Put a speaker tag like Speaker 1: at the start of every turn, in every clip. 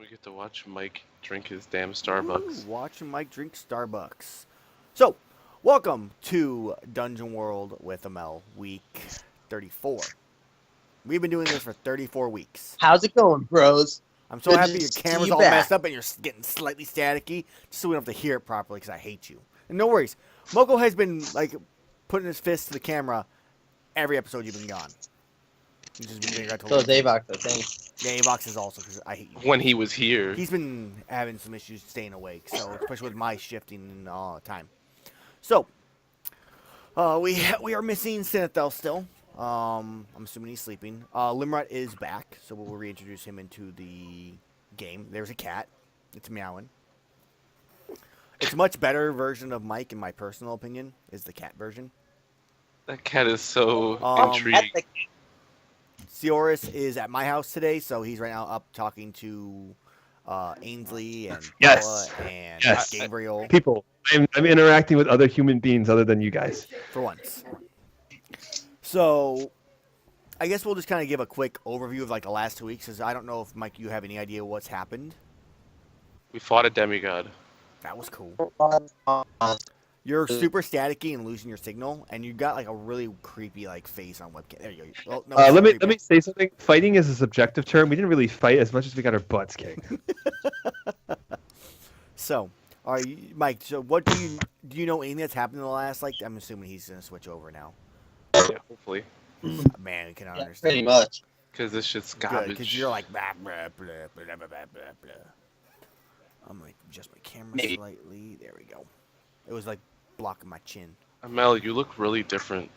Speaker 1: We get to watch Mike drink his damn Starbucks.
Speaker 2: Watch Mike drink Starbucks. So, welcome to Dungeon World with Amell, week 34. We've been doing this for 34 weeks.
Speaker 3: How's it going, bros?
Speaker 2: I'm so
Speaker 3: Good
Speaker 2: happy
Speaker 3: to
Speaker 2: your
Speaker 3: see
Speaker 2: camera's
Speaker 3: you
Speaker 2: all
Speaker 3: back.
Speaker 2: messed up and you're getting slightly staticky, just so we don't have to hear it properly because I hate you. And no worries, Moko has been like putting his fist to the camera every episode you've been gone.
Speaker 3: So is Avox, I think.
Speaker 2: Yeah, Avox is also because I hate you.
Speaker 1: When he was here.
Speaker 2: He's been having some issues staying awake, so especially with my shifting time. So, we are missing Sinethel still. I'm assuming he's sleeping. Limrod is back, so we'll reintroduce him into the game. There's a cat. It's meowing. It's a much better version of Mike, in my personal opinion, is the cat version.
Speaker 1: That cat is so
Speaker 2: Um,
Speaker 1: intrigued.
Speaker 2: Seoris is at my house today, so he's right now up talking to Ainsley and
Speaker 4: Yes.
Speaker 2: Bella and
Speaker 4: Yes.
Speaker 2: Gabriel
Speaker 4: People, I'm interacting with other human beings other than you guys.
Speaker 2: for once. So, I guess we'll just kind of give a quick overview of like the last 2 weeks, because I don't know if Mike, you have any idea what's happened.
Speaker 1: We fought a demigod.
Speaker 2: That was cool. You're super staticky and losing your signal, and you got like a really creepy like face on webcam. There you go. Well, no, it's
Speaker 4: Let
Speaker 2: creepy.
Speaker 4: me say something. Fighting is a subjective term. We didn't really fight as much as we got our butts kicked.
Speaker 2: So, all right, Mike. So, what do you know anything that's happened in the last? Like, I'm assuming he's gonna switch over now.
Speaker 1: Yeah, hopefully.
Speaker 2: Man, I cannot
Speaker 3: Yeah,
Speaker 2: understand.
Speaker 3: pretty much.
Speaker 1: Because this shit's
Speaker 2: Good,
Speaker 1: garbage.
Speaker 2: because you're like blah blah blah blah blah blah blah blah. I'm gonna adjust my camera
Speaker 3: Maybe.
Speaker 2: slightly. There we go. It was like blocking my chin.
Speaker 1: Amell, you look really different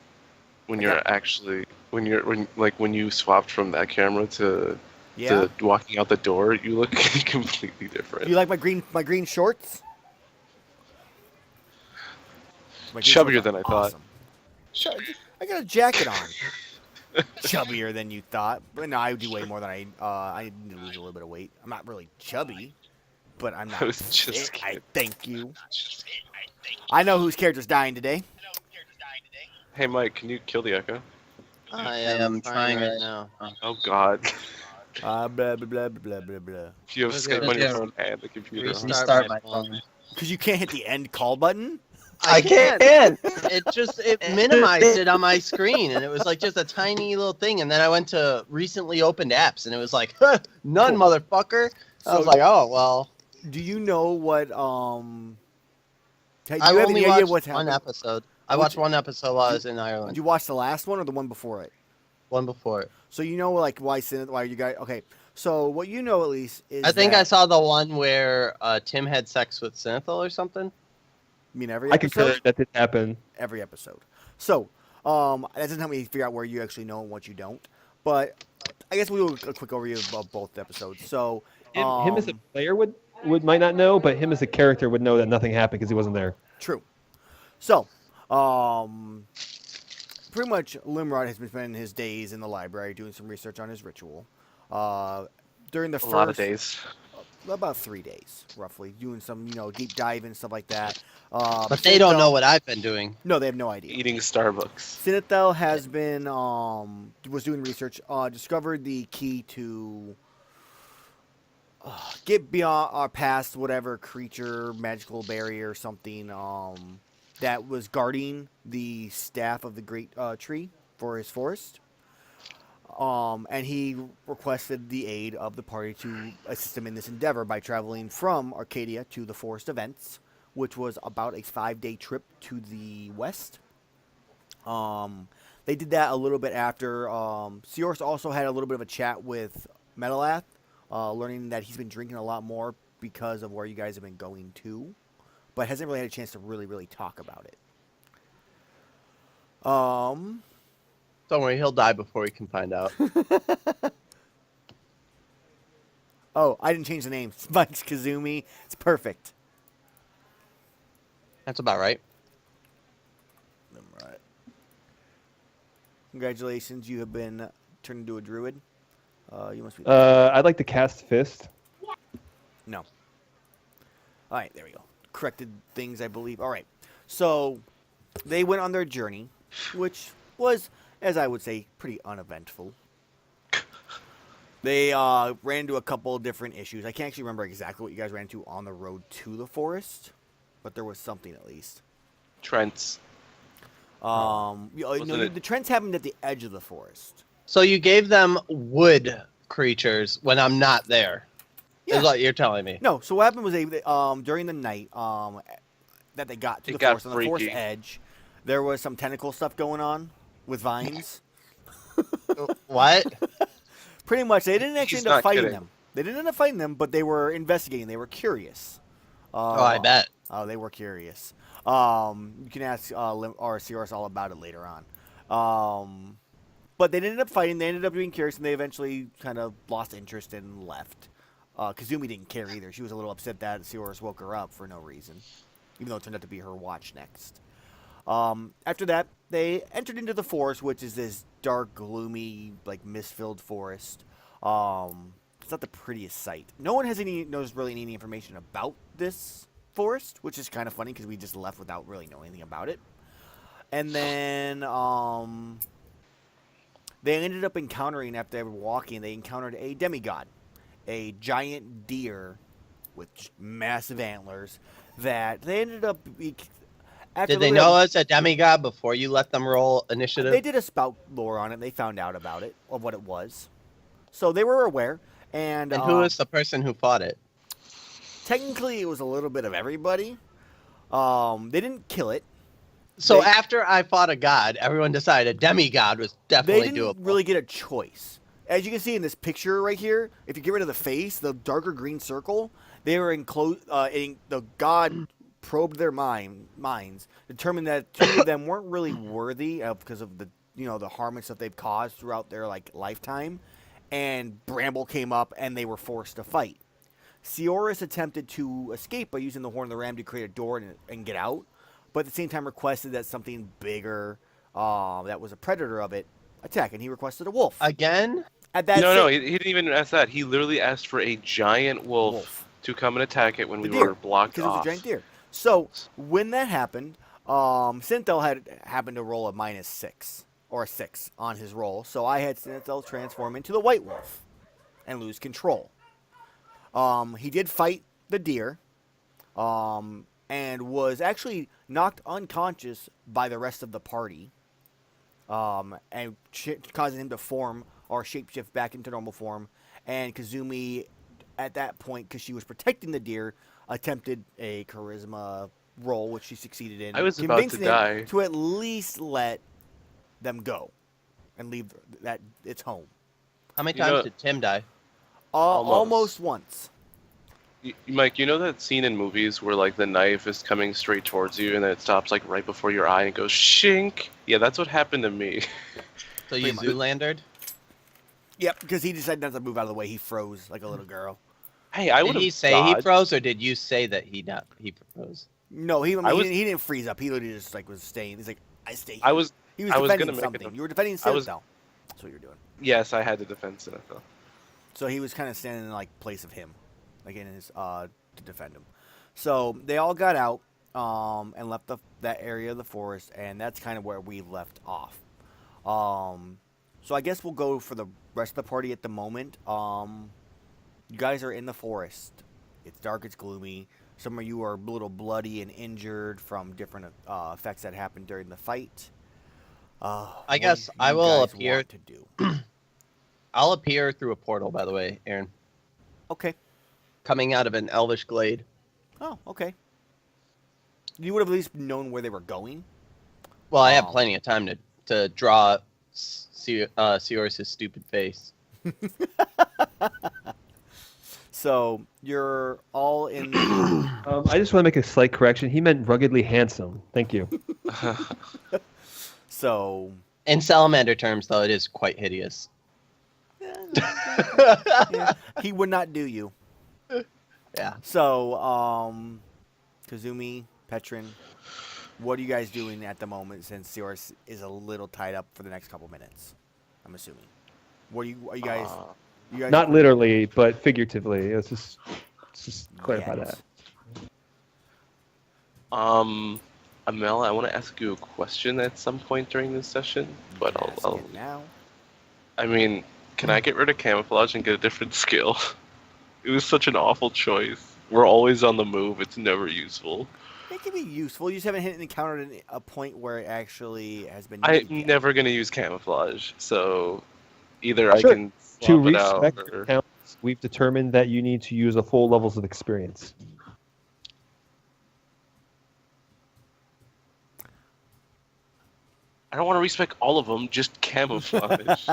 Speaker 1: when
Speaker 2: I
Speaker 1: you're
Speaker 2: got-
Speaker 1: actually when you swapped from that camera to
Speaker 2: Yeah.
Speaker 1: walking out the door. You look completely
Speaker 2: Do
Speaker 1: different.
Speaker 2: you like my green shorts? My green
Speaker 1: Chubbier
Speaker 2: shorts are
Speaker 1: than I thought.
Speaker 2: awesome. I got a jacket on. Chubbier than you thought, but no, I do way more than I need to lose a little bit of weight. I'm not really chubby, but I'm not.
Speaker 1: I was just
Speaker 2: fit. I
Speaker 1: kidding.
Speaker 2: thank you. I know whose character's dying today.
Speaker 1: Hey Mike, can you kill the echo?
Speaker 3: I am trying right now.
Speaker 1: Oh God.
Speaker 2: Blah blah blah blah blah blah.
Speaker 1: If you have
Speaker 3: Okay,
Speaker 1: Skype on your
Speaker 3: okay.
Speaker 1: phone and the computer. on.
Speaker 3: Restart my phone.
Speaker 2: Because you can't hit the end call button.
Speaker 3: I can't. It minimized it on my screen, and it was like just a tiny little thing. And then I went to recently opened apps, and it was like, none, motherfucker. I was
Speaker 2: So-
Speaker 3: like, oh well.
Speaker 2: Do you know what do you
Speaker 3: I
Speaker 2: have
Speaker 3: only
Speaker 2: any idea
Speaker 3: watched
Speaker 2: what's
Speaker 3: one
Speaker 2: happened?
Speaker 3: episode. I watched one episode while I was in
Speaker 2: Did
Speaker 3: Ireland.
Speaker 2: you watch the last one or the one before it?
Speaker 3: One before it.
Speaker 2: So you know like why you guys okay. So what you know at least is
Speaker 3: I think
Speaker 2: that,
Speaker 3: I saw the one where Tim had sex with Synthel or something.
Speaker 2: I mean every
Speaker 4: I
Speaker 2: episode.
Speaker 4: concur that did happen.
Speaker 2: Every episode. So that doesn't help me figure out where you actually know and what you don't. But I guess we'll do a quick overview of both episodes. So
Speaker 4: Him as a player would might not know, but him as a character would know that nothing happened because he wasn't there.
Speaker 2: true. So pretty much Limrod has been spending his days in the library doing some research on his ritual. During the
Speaker 1: A
Speaker 2: first
Speaker 1: lot of days.
Speaker 2: about 3 days, roughly, doing some deep dive and stuff like that.
Speaker 3: But they don't know what I've been doing.
Speaker 2: No, they have no idea.
Speaker 1: Eating Starbucks.
Speaker 2: Sinethel has been was doing research, discovered the key to get beyond or past whatever creature, magical barrier or something that was guarding the staff of the great tree for his forest. And he requested the aid of the party to assist him in this endeavor by traveling from Arcadia to the forest events, which was about a 5-day trip to the west. They did that a little bit after. Seoris also had a little bit of a chat with Metalath, learning that he's been drinking a lot more because of where you guys have been going to, but hasn't really had a chance to really talk about it.
Speaker 3: Don't worry, he'll die before we can find out.
Speaker 2: Oh, I didn't change the name. It's Mike Kazumi. It's perfect.
Speaker 3: That's about right.
Speaker 2: Right. Congratulations, you have been turned into a druid. You must be.
Speaker 4: I'd like to cast Fist.
Speaker 2: No. All right, there we go. Corrected things, I believe. All right. So they went on their journey, which was, as I would say, pretty uneventful. They ran into a couple of different issues. I can't actually remember exactly what you guys ran into on the road to the forest, but there was something at least.
Speaker 1: Trents. Wasn't it?
Speaker 2: The trends happened at the edge of the forest.
Speaker 3: So you gave them wood creatures when I'm not there.
Speaker 2: Yeah.
Speaker 3: Is what you're telling me.
Speaker 2: No, so what happened was during the night that they got to
Speaker 1: It
Speaker 2: the
Speaker 1: got
Speaker 2: forest, on the forest
Speaker 1: freaky.
Speaker 2: edge, there was some tentacle stuff going on with vines.
Speaker 3: What?
Speaker 2: Pretty much, they didn't actually
Speaker 1: He's
Speaker 2: end up
Speaker 1: not
Speaker 2: fighting
Speaker 1: kidding.
Speaker 2: them. They didn't end up fighting them, but they were investigating. They were curious.
Speaker 3: Oh, I bet.
Speaker 2: Oh, they were curious. You can ask or Cirrus all about it later on. But they didn't end up fighting. They ended up being curious, and they eventually kind of lost interest and left. Kazumi didn't care either. She was a little upset that Cirrus woke her up for no reason, even though it turned out to be her watch next. After that, they entered into the forest, which is this dark, gloomy, like mist-filled forest. It's not the prettiest sight. No one knows really any information about this forest, which is kind of funny because we just left without really knowing anything about it. And then they ended up encountering, after they were walking, they encountered a demigod, a giant deer with massive antlers that they ended up.
Speaker 3: Did they know it's a demigod before you let them roll initiative?
Speaker 2: They did a spout lore on it. And they found out about it, of what it was. So they were aware. And
Speaker 3: who is the person who fought it?
Speaker 2: Technically, it was a little bit of everybody. They didn't kill it.
Speaker 3: So after I fought a god, everyone decided a demigod was definitely
Speaker 2: They didn't
Speaker 3: doable.
Speaker 2: really get a choice. As you can see in this picture right here, if you get rid of the face, the darker green circle, they were enclosed. The god probed their minds, determined that two of them weren't really worthy because of the the harm and stuff they've caused throughout their lifetime, and Bramble came up and they were forced to fight. Ciorus attempted to escape by using the horn of the ram to create a door and get out, but at the same time requested that something bigger, that was a predator of it, attack, and he requested a wolf.
Speaker 3: Again?
Speaker 2: At that
Speaker 1: No, he didn't even ask that. He literally asked for a giant wolf to come and attack it when we were blocked
Speaker 2: because it was
Speaker 1: off.
Speaker 2: a giant deer. So when that happened, Synthel had happened to roll a -6 or a 6 on his roll, so I had Synthel transform into the white wolf and lose control. He did fight the deer, and was actually knocked unconscious by the rest of the party, and causing him to form or shapeshift back into normal form. And Kazumi, at that point, because she was protecting the deer, attempted a charisma roll, which she succeeded in.
Speaker 1: I was about to die.
Speaker 2: To at least let them go and leave its home.
Speaker 3: How many times did Tim die?
Speaker 2: Almost once.
Speaker 1: Mike, you know that scene in movies where like the knife is coming straight towards you and then it stops like right before your eye and goes shink? Yeah, that's what happened to me.
Speaker 3: So you Zoolandered?
Speaker 2: Yep, because he decided not to move out of the way. He froze like a little girl.
Speaker 1: Hey, I would
Speaker 3: Did
Speaker 1: have
Speaker 3: he say he froze, or did you say that he froze?
Speaker 2: No, he didn't freeze up. He literally just was staying. He's like, I stay here. He was defending something. You were defending Citadel. That's what you were doing.
Speaker 1: Yes, I had to defend Citadel.
Speaker 2: So he was kind of standing in place of him, like in his to defend him. So they all got out and left that area of the forest, and that's kind of where we left off. So I guess we'll go for the rest of the party at the moment. You guys are in the forest. It's dark. It's gloomy. Some of you are a little bloody and injured from different effects that happened during the fight.
Speaker 3: I guess I will appear
Speaker 2: to do.
Speaker 3: I'll appear through a portal, by the way, Aaron.
Speaker 2: Okay.
Speaker 3: Coming out of an elvish glade.
Speaker 2: Oh, okay. You would have at least known where they were going.
Speaker 3: Well, I have plenty of time to draw Ciorus' stupid face.
Speaker 2: So you're all in.
Speaker 4: I just want to make a slight correction. He meant ruggedly handsome. Thank you.
Speaker 2: So.
Speaker 3: In salamander terms, though, it is quite hideous.
Speaker 2: Yeah, he would not do you.
Speaker 3: Yeah.
Speaker 2: So, Kazumi, Petrin, what are you guys doing at the moment since Ciorus is a little tied up for the next couple minutes? I'm assuming. Are you guys? You guys
Speaker 4: Not literally, but figuratively. Let's just clarify that.
Speaker 1: Amell, I want to ask you a question at some point during this session, but I'll
Speaker 2: now.
Speaker 1: I mean, Can I get rid of camouflage and get a different skill? It was such an awful choice. We're always on the move. It's never useful.
Speaker 2: It can be useful. You just haven't encountered a point where it actually has been
Speaker 1: I'm
Speaker 2: needed yet.
Speaker 1: never going to use camouflage, so either I
Speaker 4: Sure.
Speaker 1: can
Speaker 4: To
Speaker 1: swap it out
Speaker 4: respect your
Speaker 1: or...
Speaker 4: talents, we've determined that you need to use a full levels of experience.
Speaker 1: I don't want to respect all of them, just camouflage.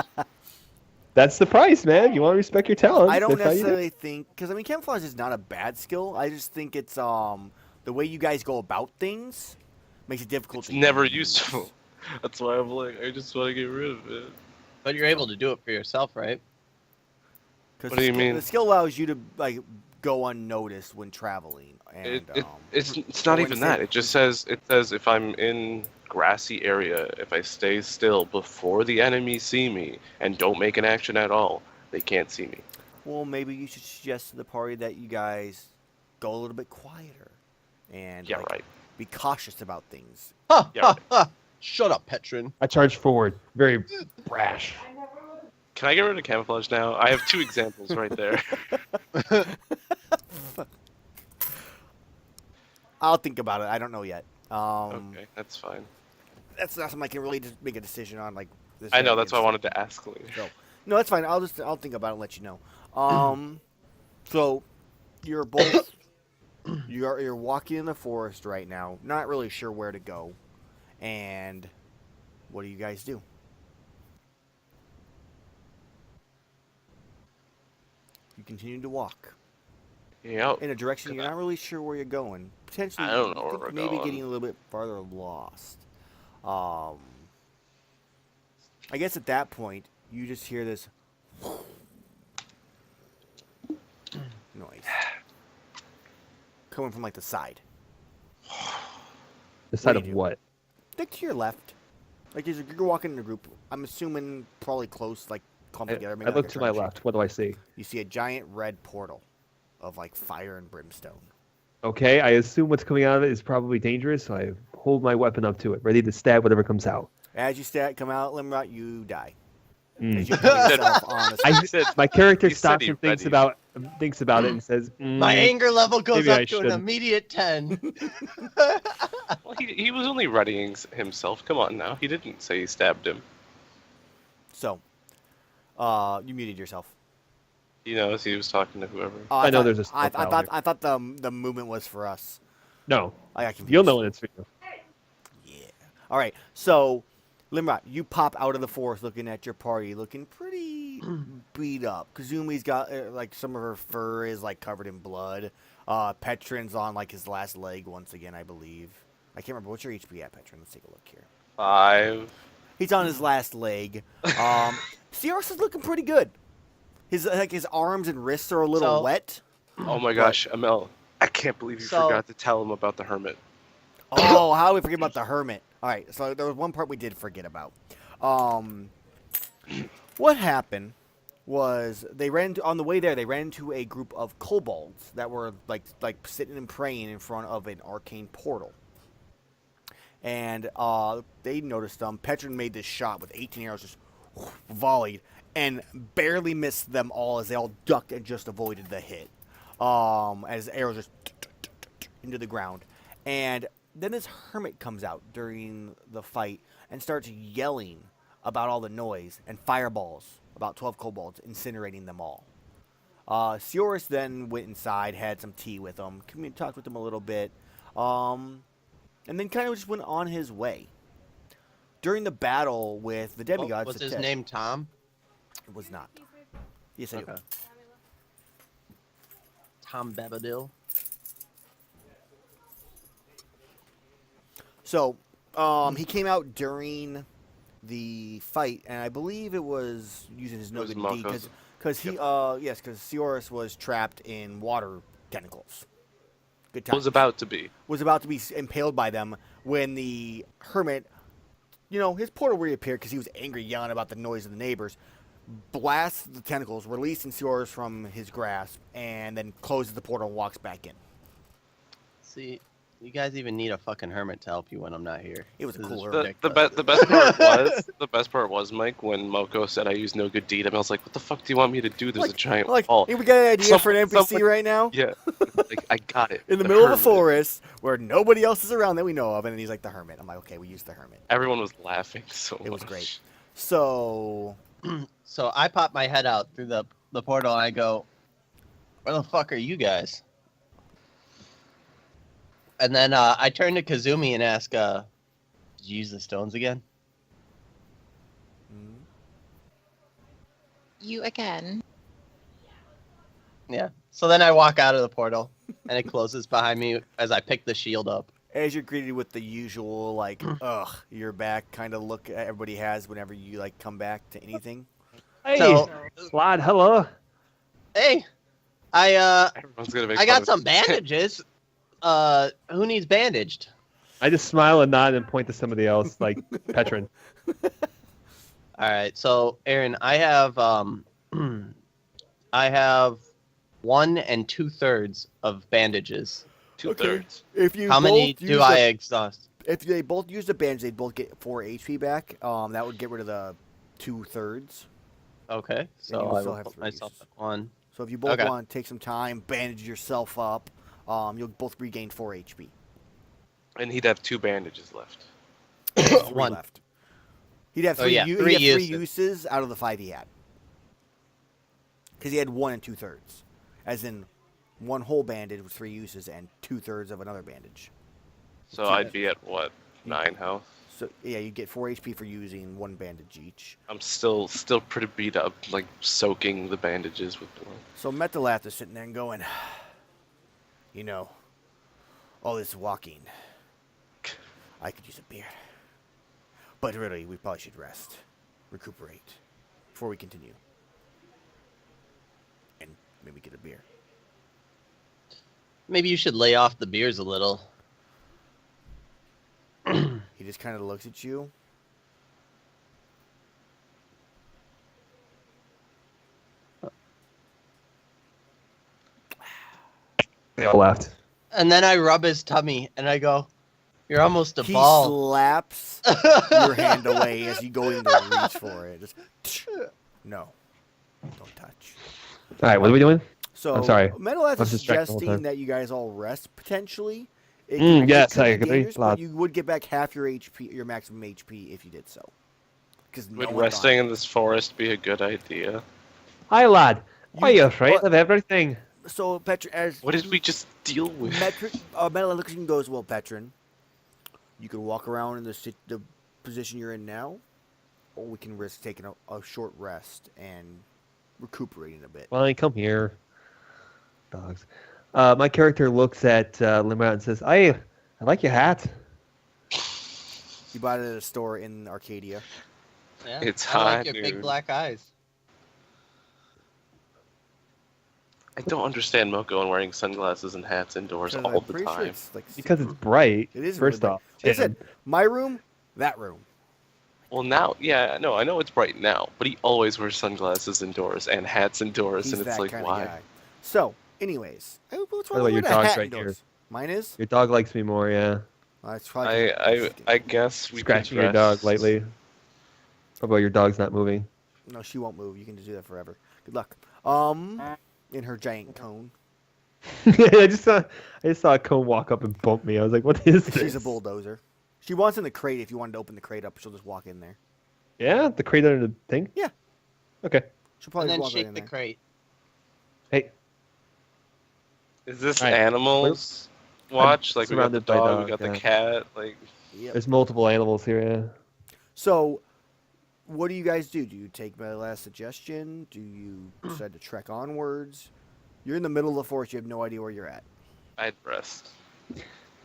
Speaker 4: That's the price, man. You want to respect your talents.
Speaker 2: I don't
Speaker 4: That's how you do it.
Speaker 2: necessarily think, because I mean, camouflage is not a bad skill. I just think it's the way you guys go about things makes it difficult.
Speaker 1: It's
Speaker 2: to
Speaker 1: never
Speaker 2: use.
Speaker 1: useful. That's why I'm like, I just want to get rid of it.
Speaker 3: But you're able to do it for yourself, right?
Speaker 2: Because
Speaker 1: What do you mean?
Speaker 2: The skill allows you to like go unnoticed when traveling, and
Speaker 1: It's not
Speaker 2: when
Speaker 1: even
Speaker 2: it's
Speaker 1: that.
Speaker 2: in-
Speaker 1: It just says if I'm in grassy area, if I stay still before the enemies see me and don't make an action at all, they can't see me.
Speaker 2: well, maybe you should suggest to the party that you guys go a little bit quieter and
Speaker 1: Yeah, right.
Speaker 2: be cautious about things.
Speaker 3: Ha,
Speaker 1: Yeah,
Speaker 3: ha, ha. Shut up, Petrin.
Speaker 4: I charge forward. Very brash.
Speaker 1: Can I get rid of camouflage now? I have 2 examples right there.
Speaker 2: I'll think about it. I don't know yet.
Speaker 1: Okay, that's fine.
Speaker 2: That's not something I can really just make a decision on. Like this
Speaker 1: I know,
Speaker 2: very
Speaker 1: that's why I
Speaker 2: instant.
Speaker 1: wanted to ask Lee.
Speaker 2: So, no, that's fine. I'll think about it and let you know. So you're both you're walking in the forest right now, not really sure where to go, and what do you guys do? You continue to walk
Speaker 1: Yeah.
Speaker 2: in a direction you're not really sure where you're going. Potentially,
Speaker 1: I don't know
Speaker 2: you
Speaker 1: where
Speaker 2: think
Speaker 1: we're
Speaker 2: maybe
Speaker 1: going.
Speaker 2: getting a little bit farther lost. I guess at that point, you just hear this noise coming from like the side,
Speaker 4: The side
Speaker 2: do
Speaker 4: of
Speaker 2: you do?
Speaker 4: what?
Speaker 2: like to your left. Like as you're walking in a group. I'm assuming probably close, like clumped together.
Speaker 4: I
Speaker 2: maybe
Speaker 4: look
Speaker 2: like a
Speaker 4: to my
Speaker 2: triangle
Speaker 4: left.
Speaker 2: shape.
Speaker 4: What do I see?
Speaker 2: You see a giant red portal of like fire and brimstone.
Speaker 4: Okay, I assume what's coming out of it is probably dangerous, so I hold my weapon up to it, ready to stab whatever comes out.
Speaker 2: As you come out, Limrot, you die.
Speaker 4: Mm.
Speaker 2: As you put yourself on the
Speaker 4: I
Speaker 1: said-
Speaker 4: my character
Speaker 1: he said
Speaker 4: stops
Speaker 1: he
Speaker 4: and thinks
Speaker 1: ready.
Speaker 4: about it and says,
Speaker 3: My anger level goes
Speaker 4: maybe I
Speaker 3: up to an
Speaker 4: shouldn't."
Speaker 3: immediate 10.
Speaker 1: Well, he was only readying himself. Come on now. He didn't say he stabbed him.
Speaker 2: So, you muted yourself.
Speaker 1: He knows he was talking to whoever.
Speaker 2: Oh,
Speaker 4: I know
Speaker 2: thought-
Speaker 4: there's a
Speaker 2: I
Speaker 4: file
Speaker 2: thought
Speaker 4: here.
Speaker 2: I thought the movement was for us.
Speaker 4: No,
Speaker 2: I got confused.
Speaker 4: you'll know when it's for you.
Speaker 2: Yeah. All right. So, Limrod, you pop out of the forest looking at your party, looking pretty beat up. Kazumi's got like some of her fur is like covered in blood. Petrin's on like his last leg once again, I believe. I can't remember. What's your HP at, Petrin? Let's take a look here.
Speaker 1: 5.
Speaker 2: He's on his last leg. Sierras is looking pretty good. His arms and wrists are a little
Speaker 3: So-
Speaker 2: wet.
Speaker 1: Oh my gosh, Amell. I can't believe you
Speaker 3: So-
Speaker 1: forgot to tell him about the hermit.
Speaker 2: Oh, how did we forget about the hermit? All right, so there was one part we did forget about. What happened was on the way there. They ran into a group of kobolds that were like sitting and praying in front of an arcane portal, and they noticed them. Petrin made this shot with 18 arrows, just volleyed, and barely missed them all as they all ducked and just avoided the hit. As arrows just into the ground, and then this hermit comes out during the fight and starts yelling about all the noise and fireballs, about 12 kobolds, incinerating them all. Sioris then went inside, had some tea with them, talked with them a little bit, and then kind of just went on his way. During the battle with the demigods...
Speaker 3: Was his
Speaker 2: Satet-
Speaker 3: name Tom?
Speaker 2: It was not. Yes, I do.
Speaker 3: Okay. Tom Babadil?
Speaker 2: So, he came out during the fight, and I believe it was using his
Speaker 1: was
Speaker 2: Nogan D
Speaker 1: Malchus.
Speaker 2: because Sioris was trapped in water tentacles. Good time.
Speaker 1: Was about to be.
Speaker 2: Was about to be impaled by them when the hermit, his portal reappeared because he was angry, yelling about the noise of the neighbors. Blasts the tentacles, releasing Sioris from his grasp, and then closes the portal and walks back in.
Speaker 3: See, You guys even need a fucking hermit to help you when I'm not here.
Speaker 2: It was a
Speaker 3: This
Speaker 2: cool
Speaker 3: is
Speaker 2: hermit.
Speaker 3: ridiculous.
Speaker 1: The best part was Mike when Moko said I used no good deed. I was like, what the fuck do you want me to do? There's a giant wall.
Speaker 2: Hey, we got an idea for an NPC
Speaker 1: someone-
Speaker 2: right now.
Speaker 1: Yeah, like I got it.
Speaker 2: In the
Speaker 1: The
Speaker 2: middle of a
Speaker 1: hermit.
Speaker 2: forest where nobody else is around that we know of, and then he's like the hermit. I'm like, okay, we use the hermit.
Speaker 1: Everyone was laughing so much.
Speaker 2: It was great. So
Speaker 3: So I pop my head out through the portal and I go, where the fuck are you guys? And then I turn to Kazumi and ask, did you use the stones again?
Speaker 5: You again.
Speaker 3: Yeah. So then I walk out of the portal and it closes behind me as I pick the shield up.
Speaker 2: as you're greeted with the usual like, ugh, you're back kind of look everybody has whenever you like come back to anything.
Speaker 4: Hey,
Speaker 3: So-
Speaker 4: lad, hello.
Speaker 3: Hey, I
Speaker 1: Everyone's gonna make
Speaker 3: I
Speaker 1: fun
Speaker 3: got
Speaker 1: of
Speaker 3: some
Speaker 1: me.
Speaker 3: bandages. Who needs bandaged?
Speaker 4: I just smile and nod and point to somebody else, like Petrin.
Speaker 3: All right, so Aaron, I have I have 1 2/3 of bandages.
Speaker 1: 2/3.
Speaker 2: If you
Speaker 3: How many
Speaker 2: both
Speaker 3: do
Speaker 2: use
Speaker 3: I
Speaker 2: a-
Speaker 3: exhaust?
Speaker 2: If they both use the bandage, they'd both get 4 HP back. That would get rid of the 2/3.
Speaker 3: Okay,
Speaker 2: you
Speaker 3: so
Speaker 2: will
Speaker 3: I
Speaker 2: still
Speaker 3: will
Speaker 2: have
Speaker 3: put
Speaker 2: 3
Speaker 3: myself
Speaker 2: uses.
Speaker 3: at 1.
Speaker 2: So if you both
Speaker 3: Okay.
Speaker 2: want to take some time, bandage yourself up, you'll both regain 4 HP.
Speaker 1: And he'd have 2 bandages left.
Speaker 2: 3
Speaker 3: 1.
Speaker 2: left. He'd have
Speaker 3: Oh,
Speaker 2: 3,
Speaker 3: yeah,
Speaker 2: he'd
Speaker 3: 3
Speaker 2: have 3
Speaker 3: uses.
Speaker 2: uses out of the 5 he had. Because he had 1 2/3. As in, 1 whole bandage with 3 uses and 2/3 of another bandage.
Speaker 1: So I'd be at what? 9 health.
Speaker 2: So yeah, you get 4 HP for using 1 bandage each.
Speaker 1: I'm still pretty beat up, like soaking the bandages with blood.
Speaker 2: So Metalath is sitting there and going, you know, all this walking, I could use a beer. But really, we probably should rest, recuperate, before we continue. And maybe get a beer.
Speaker 3: Maybe you should lay off the beers a little.
Speaker 2: He just kind of looks at you.
Speaker 4: They all left.
Speaker 3: And then I rub his tummy and I go, "You're almost a
Speaker 2: He
Speaker 3: ball."
Speaker 2: slaps your hand away as you go in to reach for it. Just, no, don't touch.
Speaker 4: All right, what are we doing?
Speaker 2: So
Speaker 4: I'm sorry.
Speaker 2: Metalath
Speaker 4: I'm
Speaker 2: is
Speaker 4: distracted the whole
Speaker 2: suggesting
Speaker 4: time.
Speaker 2: that you guys all rest potentially. It
Speaker 4: Yes,
Speaker 2: could
Speaker 4: I
Speaker 2: be
Speaker 4: agree,
Speaker 2: dangerous, but
Speaker 4: lad.
Speaker 2: you would get back half your HP, your maximum HP, if you did so. Because
Speaker 1: Would resting in this forest be a good idea?
Speaker 4: Hi, lad. Why are
Speaker 2: You-
Speaker 4: you afraid
Speaker 2: what-
Speaker 4: of everything?
Speaker 2: So Petra, as
Speaker 1: What did we just deal with?
Speaker 2: Metalath looks and goes, well, Petrin, you can walk around in the position you're in now, or we can risk taking a short rest and recuperating a bit.
Speaker 4: Fine, come here. Dogs. My character looks at Limrat and says, I like your hat.
Speaker 2: You bought it at a store in Arcadia.
Speaker 3: Yeah,
Speaker 1: It's
Speaker 3: I like
Speaker 1: hot,
Speaker 3: your big
Speaker 1: dude.
Speaker 3: black eyes.
Speaker 1: I don't understand Moko and wearing sunglasses and hats indoors
Speaker 2: 'Cause
Speaker 1: all
Speaker 2: I'm
Speaker 1: the
Speaker 2: pretty sure
Speaker 1: time.
Speaker 2: it's like
Speaker 4: Because it's bright.
Speaker 2: It is
Speaker 4: First
Speaker 2: really
Speaker 4: off.
Speaker 2: bright. Like I said, my room, that room.
Speaker 1: Well, now, yeah, no, I know it's bright now, but he always wears sunglasses indoors and hats indoors,
Speaker 2: He's
Speaker 1: and it's
Speaker 2: that
Speaker 1: like,
Speaker 2: kind
Speaker 1: why?
Speaker 2: of guy. So, anyways, what's
Speaker 4: By the
Speaker 2: wrong
Speaker 4: way,
Speaker 2: with
Speaker 4: your
Speaker 2: a
Speaker 4: dog's
Speaker 2: hat
Speaker 4: right
Speaker 2: indoors? Mine is.
Speaker 4: Your dog likes me more, yeah.
Speaker 2: It's probably
Speaker 1: I guess we could
Speaker 4: Scratching your
Speaker 1: dress-
Speaker 4: dog lightly. How about your dog's not moving?
Speaker 2: No, she won't move. You can just do that forever. Good luck. In her giant cone.
Speaker 4: I just saw a cone walk up and bump me. I was like, what is this?
Speaker 2: She's a bulldozer. She wants in the crate. If you wanted to open the crate up, she'll just walk in there.
Speaker 4: Yeah, the crate under the thing?
Speaker 2: Yeah.
Speaker 4: Okay.
Speaker 2: She'll
Speaker 3: And
Speaker 2: probably
Speaker 3: then
Speaker 2: walk right
Speaker 3: shake
Speaker 2: in
Speaker 3: the
Speaker 2: there.
Speaker 3: crate.
Speaker 4: Hey,
Speaker 1: Is this
Speaker 4: Alright,
Speaker 1: animals watch? Like we got the
Speaker 4: surrounded by
Speaker 1: dog, we
Speaker 4: dog,
Speaker 1: got the
Speaker 4: yeah.
Speaker 1: cat. Like
Speaker 2: Yep.
Speaker 4: there's multiple animals here, yeah.
Speaker 2: So, what do you guys do? Do you take my last suggestion? Do you decide to trek onwards? You're in the middle of the forest. You have no idea where you're at.
Speaker 1: I'd rest.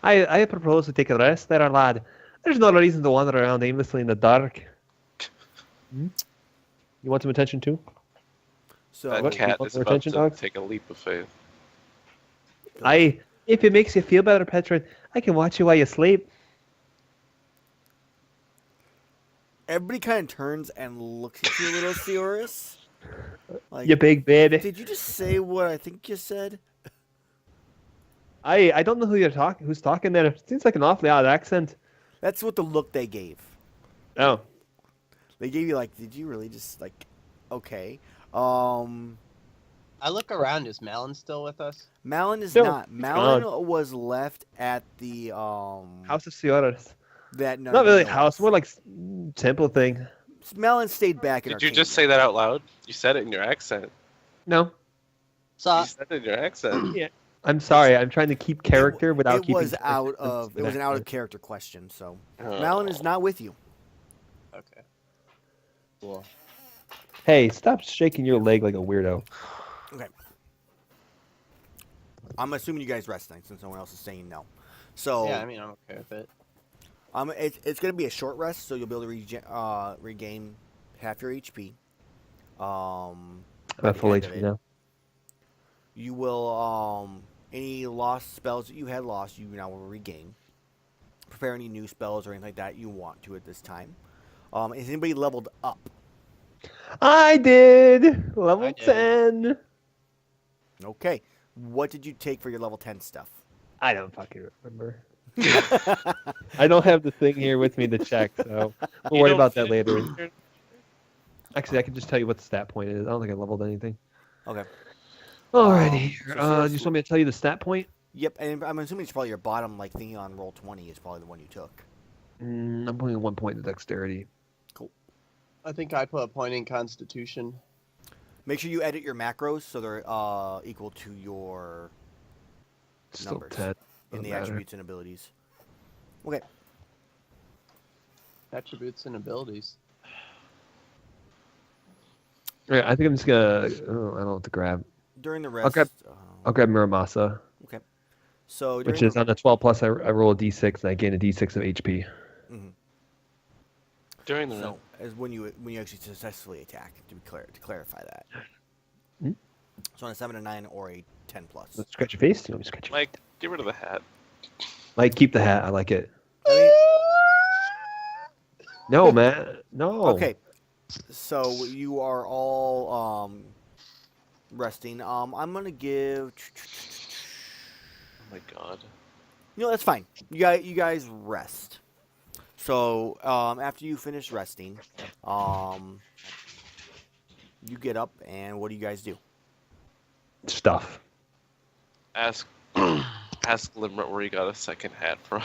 Speaker 4: I propose to take a rest there, lad. There's no reason to wander around aimlessly in the dark. Hmm? You want some attention too?
Speaker 2: So,
Speaker 1: That
Speaker 4: what-
Speaker 1: cat
Speaker 4: you want
Speaker 1: is
Speaker 4: more
Speaker 1: about
Speaker 4: attention,
Speaker 1: to
Speaker 4: dog?
Speaker 1: take a leap of faith.
Speaker 4: If it makes you feel better, Petra, I can watch you while you sleep.
Speaker 2: everybody kind of turns and looks at you, little Theorus. Like,
Speaker 4: You big baby.
Speaker 2: did you just say what I think you said?
Speaker 4: I don't know who's talking there. It seems like an awfully odd accent.
Speaker 2: That's what the look they gave.
Speaker 4: Oh.
Speaker 2: They gave you like, did you really just like, okay.
Speaker 3: I look around. Is Malin still with us?
Speaker 2: Malin is
Speaker 4: No,
Speaker 2: not.
Speaker 4: he's
Speaker 2: Malin
Speaker 4: gone.
Speaker 2: was left at the
Speaker 4: House of Seoras.
Speaker 2: that no,
Speaker 4: Not
Speaker 2: no,
Speaker 4: really
Speaker 2: no.
Speaker 4: house, more like temple thing.
Speaker 2: Malin stayed back in
Speaker 1: Did you
Speaker 2: Arcadia.
Speaker 1: just say that out loud? You said it in your accent.
Speaker 4: No.
Speaker 3: So
Speaker 1: You said it in your accent.
Speaker 4: I'm sorry. I'm trying to keep character without
Speaker 2: It
Speaker 4: keeping.
Speaker 2: was out
Speaker 4: character
Speaker 2: of.
Speaker 4: sense
Speaker 2: It was an out of
Speaker 4: accent.
Speaker 2: character question. So
Speaker 1: Oh.
Speaker 2: Malin is not with you.
Speaker 3: okay. Cool.
Speaker 4: Hey, stop shaking your leg like a weirdo.
Speaker 2: Okay. I'm assuming you guys resting since no one else is saying no. So
Speaker 3: Yeah, I mean, I'm okay with it.
Speaker 2: it's gonna be a short rest, so you'll be able to regain half your HP. By
Speaker 4: I'm
Speaker 2: the
Speaker 4: at full
Speaker 2: end of
Speaker 4: HP
Speaker 2: it.
Speaker 4: now.
Speaker 2: You will any lost spells that you had lost, you now will regain. Prepare any new spells or anything like that you want to at this time. Is anybody leveled up?
Speaker 4: I did level
Speaker 3: I did.
Speaker 4: 10.
Speaker 2: Okay. What did you take for your level 10 stuff?
Speaker 4: I don't fucking remember. I don't have the thing here with me to check, so we'll
Speaker 1: You
Speaker 4: worry
Speaker 1: don't
Speaker 4: about that
Speaker 1: fit-
Speaker 4: later. Actually, I can just tell you what the stat point is. I don't think I leveled anything.
Speaker 2: Okay.
Speaker 4: Alrighty.
Speaker 2: So
Speaker 4: you
Speaker 2: first-
Speaker 4: just want me to tell you the stat point?
Speaker 2: Yep, and I'm assuming it's probably your bottom like thingy on roll 20 is probably the one you took.
Speaker 4: I'm putting 1 point in dexterity.
Speaker 3: I think I put a point in Constitution.
Speaker 2: Make sure you edit your macros so they're equal to your
Speaker 4: Still
Speaker 2: numbers
Speaker 4: 10.
Speaker 2: in
Speaker 4: Doesn't
Speaker 2: the
Speaker 4: matter.
Speaker 2: attributes and abilities. Okay.
Speaker 3: Attributes and abilities.
Speaker 4: Alright, I think I'm just gonna. Oh, I don't know what to grab.
Speaker 2: During the rest.
Speaker 4: grab- I'll grab Muramasa,
Speaker 2: So during
Speaker 4: which is on a 12 plus. I roll a d6 and I gain a d6 of HP.
Speaker 2: Mhm.
Speaker 1: During the
Speaker 2: So as when you actually successfully attack to clarify that.
Speaker 4: Hmm?
Speaker 2: So on a 7 to 9 or a 10 plus.
Speaker 4: Let's scratch your face. You want me to scratch your
Speaker 1: Mike, get rid of the hat.
Speaker 4: Like, keep the hat. I like it.
Speaker 2: I mean,
Speaker 4: No, man. No.
Speaker 2: okay. So you are all resting. I'm gonna give.
Speaker 1: Oh my god.
Speaker 2: That's fine. You guys rest. So after you finish resting, you get up and what do you guys do?
Speaker 4: Stuff.
Speaker 1: Ask Limerick where he got a second hat from.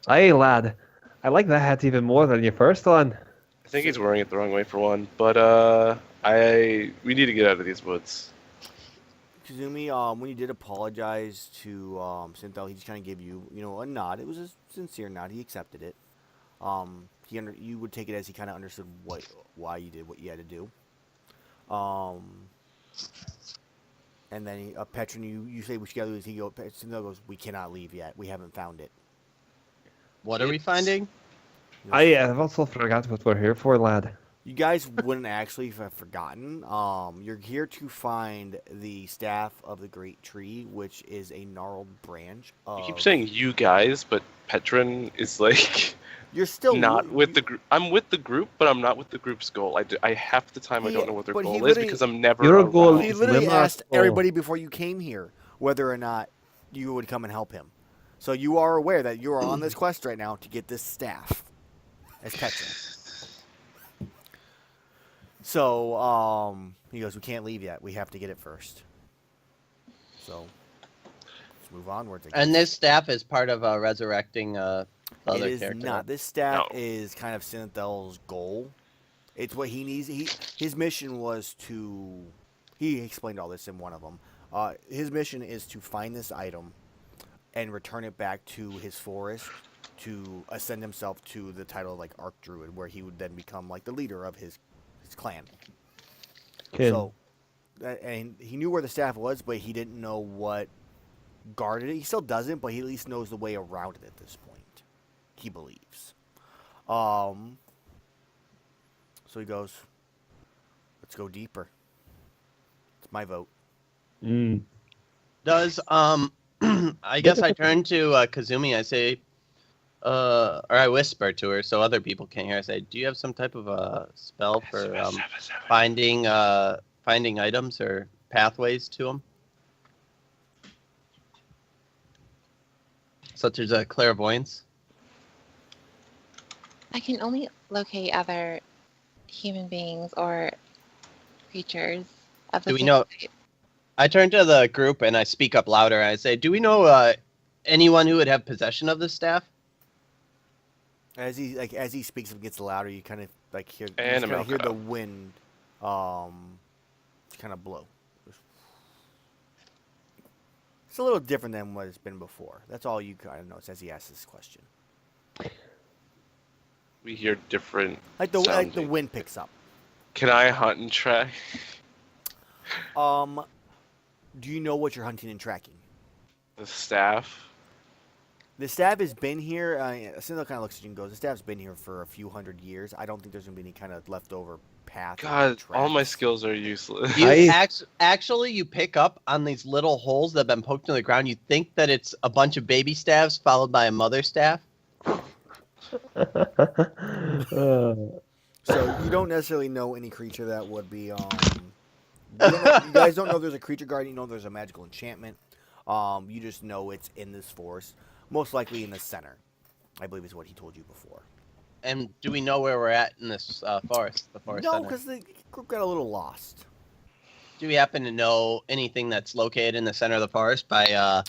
Speaker 4: Hey, lad. I like that hat even more than your first one.
Speaker 1: I think he's wearing it the wrong way for one, but we need to get out of these woods.
Speaker 2: Kazumi, when you did apologize to Synthel, he just kind of gave you, a nod. It was a sincere nod. He accepted it. You would take it as he kind of understood why you did what you had to do. And then Petron, you say we should do is Synthel goes, we cannot leave yet. We haven't found it.
Speaker 3: What are we finding?
Speaker 4: I've also forgot what we're here for, lad.
Speaker 2: You guys wouldn't actually have forgotten. You're here to find the staff of the great tree, which is a gnarled branch.
Speaker 1: You keep saying you guys, but Petron is like
Speaker 2: You're still
Speaker 1: not with the group. I'm with the group, but I'm not with the group's goal. I half the time I don't know what their
Speaker 2: but he
Speaker 1: goal is
Speaker 2: literally-
Speaker 1: because I'm never
Speaker 4: Your
Speaker 1: around.
Speaker 4: goal
Speaker 2: He
Speaker 4: is
Speaker 2: literally
Speaker 4: Limerick
Speaker 2: asked
Speaker 4: or-
Speaker 2: everybody before you came here whether or not you would come and help him. So you are aware that you are on this quest right now to get this staff as Petra. So he goes, we can't leave yet. We have to get it first. So let's move onwards. I guess.
Speaker 3: And this staff is part of resurrecting the
Speaker 2: It
Speaker 3: other
Speaker 2: is
Speaker 3: character.
Speaker 2: not. This staff
Speaker 1: No.
Speaker 2: is kind of Synthel's goal. It's what he needs. His mission was to. He explained all this in one of them. His mission is to find this item and return it back to his forest to ascend himself to the title of like Archdruid, where he would then become like the leader of his clan.
Speaker 4: Kid.
Speaker 2: So, and he knew where the staff was, but he didn't know what guarded it. He still doesn't, but he at least knows the way around it at this point. He believes. So he goes, let's go deeper. It's my vote.
Speaker 3: Does I guess I turn to Kazumi. I say, or I whisper to her so other people can't hear. I say, "Do you have some type of a spell for finding items or pathways to them?" such as a clairvoyance?
Speaker 5: I can only locate other human beings or creatures of the
Speaker 3: Do we
Speaker 5: same
Speaker 3: know-
Speaker 5: type.
Speaker 3: I turn to the group and I speak up louder. I say, "Do we know anyone who would have possession of this staff?"
Speaker 2: As he speaks and gets louder, you kind of hear
Speaker 1: And
Speaker 2: kind of
Speaker 1: Amell
Speaker 2: hear
Speaker 1: cut
Speaker 2: the
Speaker 1: out.
Speaker 2: wind, kind of blow. It's a little different than what it's been before. That's all you kind of notice as he asks this question.
Speaker 1: We hear different
Speaker 2: Like the
Speaker 1: sounding.
Speaker 2: wind picks up.
Speaker 1: Can I hunt and track?
Speaker 2: Do you know what you're hunting and tracking?
Speaker 1: The staff?
Speaker 2: The staff has been here. Cynthia kind of looks at you and goes, "The staff's been here for a few hundred years. I don't think there's gonna be any kind of leftover path." or
Speaker 1: God, all my
Speaker 2: tracks."
Speaker 1: skills are useless.
Speaker 3: You actually you pick up on these little holes that have been poked in the ground. You think that it's a bunch of baby staffs followed by a mother staff.
Speaker 2: So you don't necessarily know any creature that would be. You guys don't know there's a creature guard. You know there's a magical enchantment. You just know it's in this forest, most likely in the center. I believe is what he told you before.
Speaker 3: And do we know where we're at in this forest? The forest
Speaker 2: No,
Speaker 3: center?
Speaker 2: because the group got a little lost.
Speaker 3: Do we happen to know anything that's located in the center of the forest by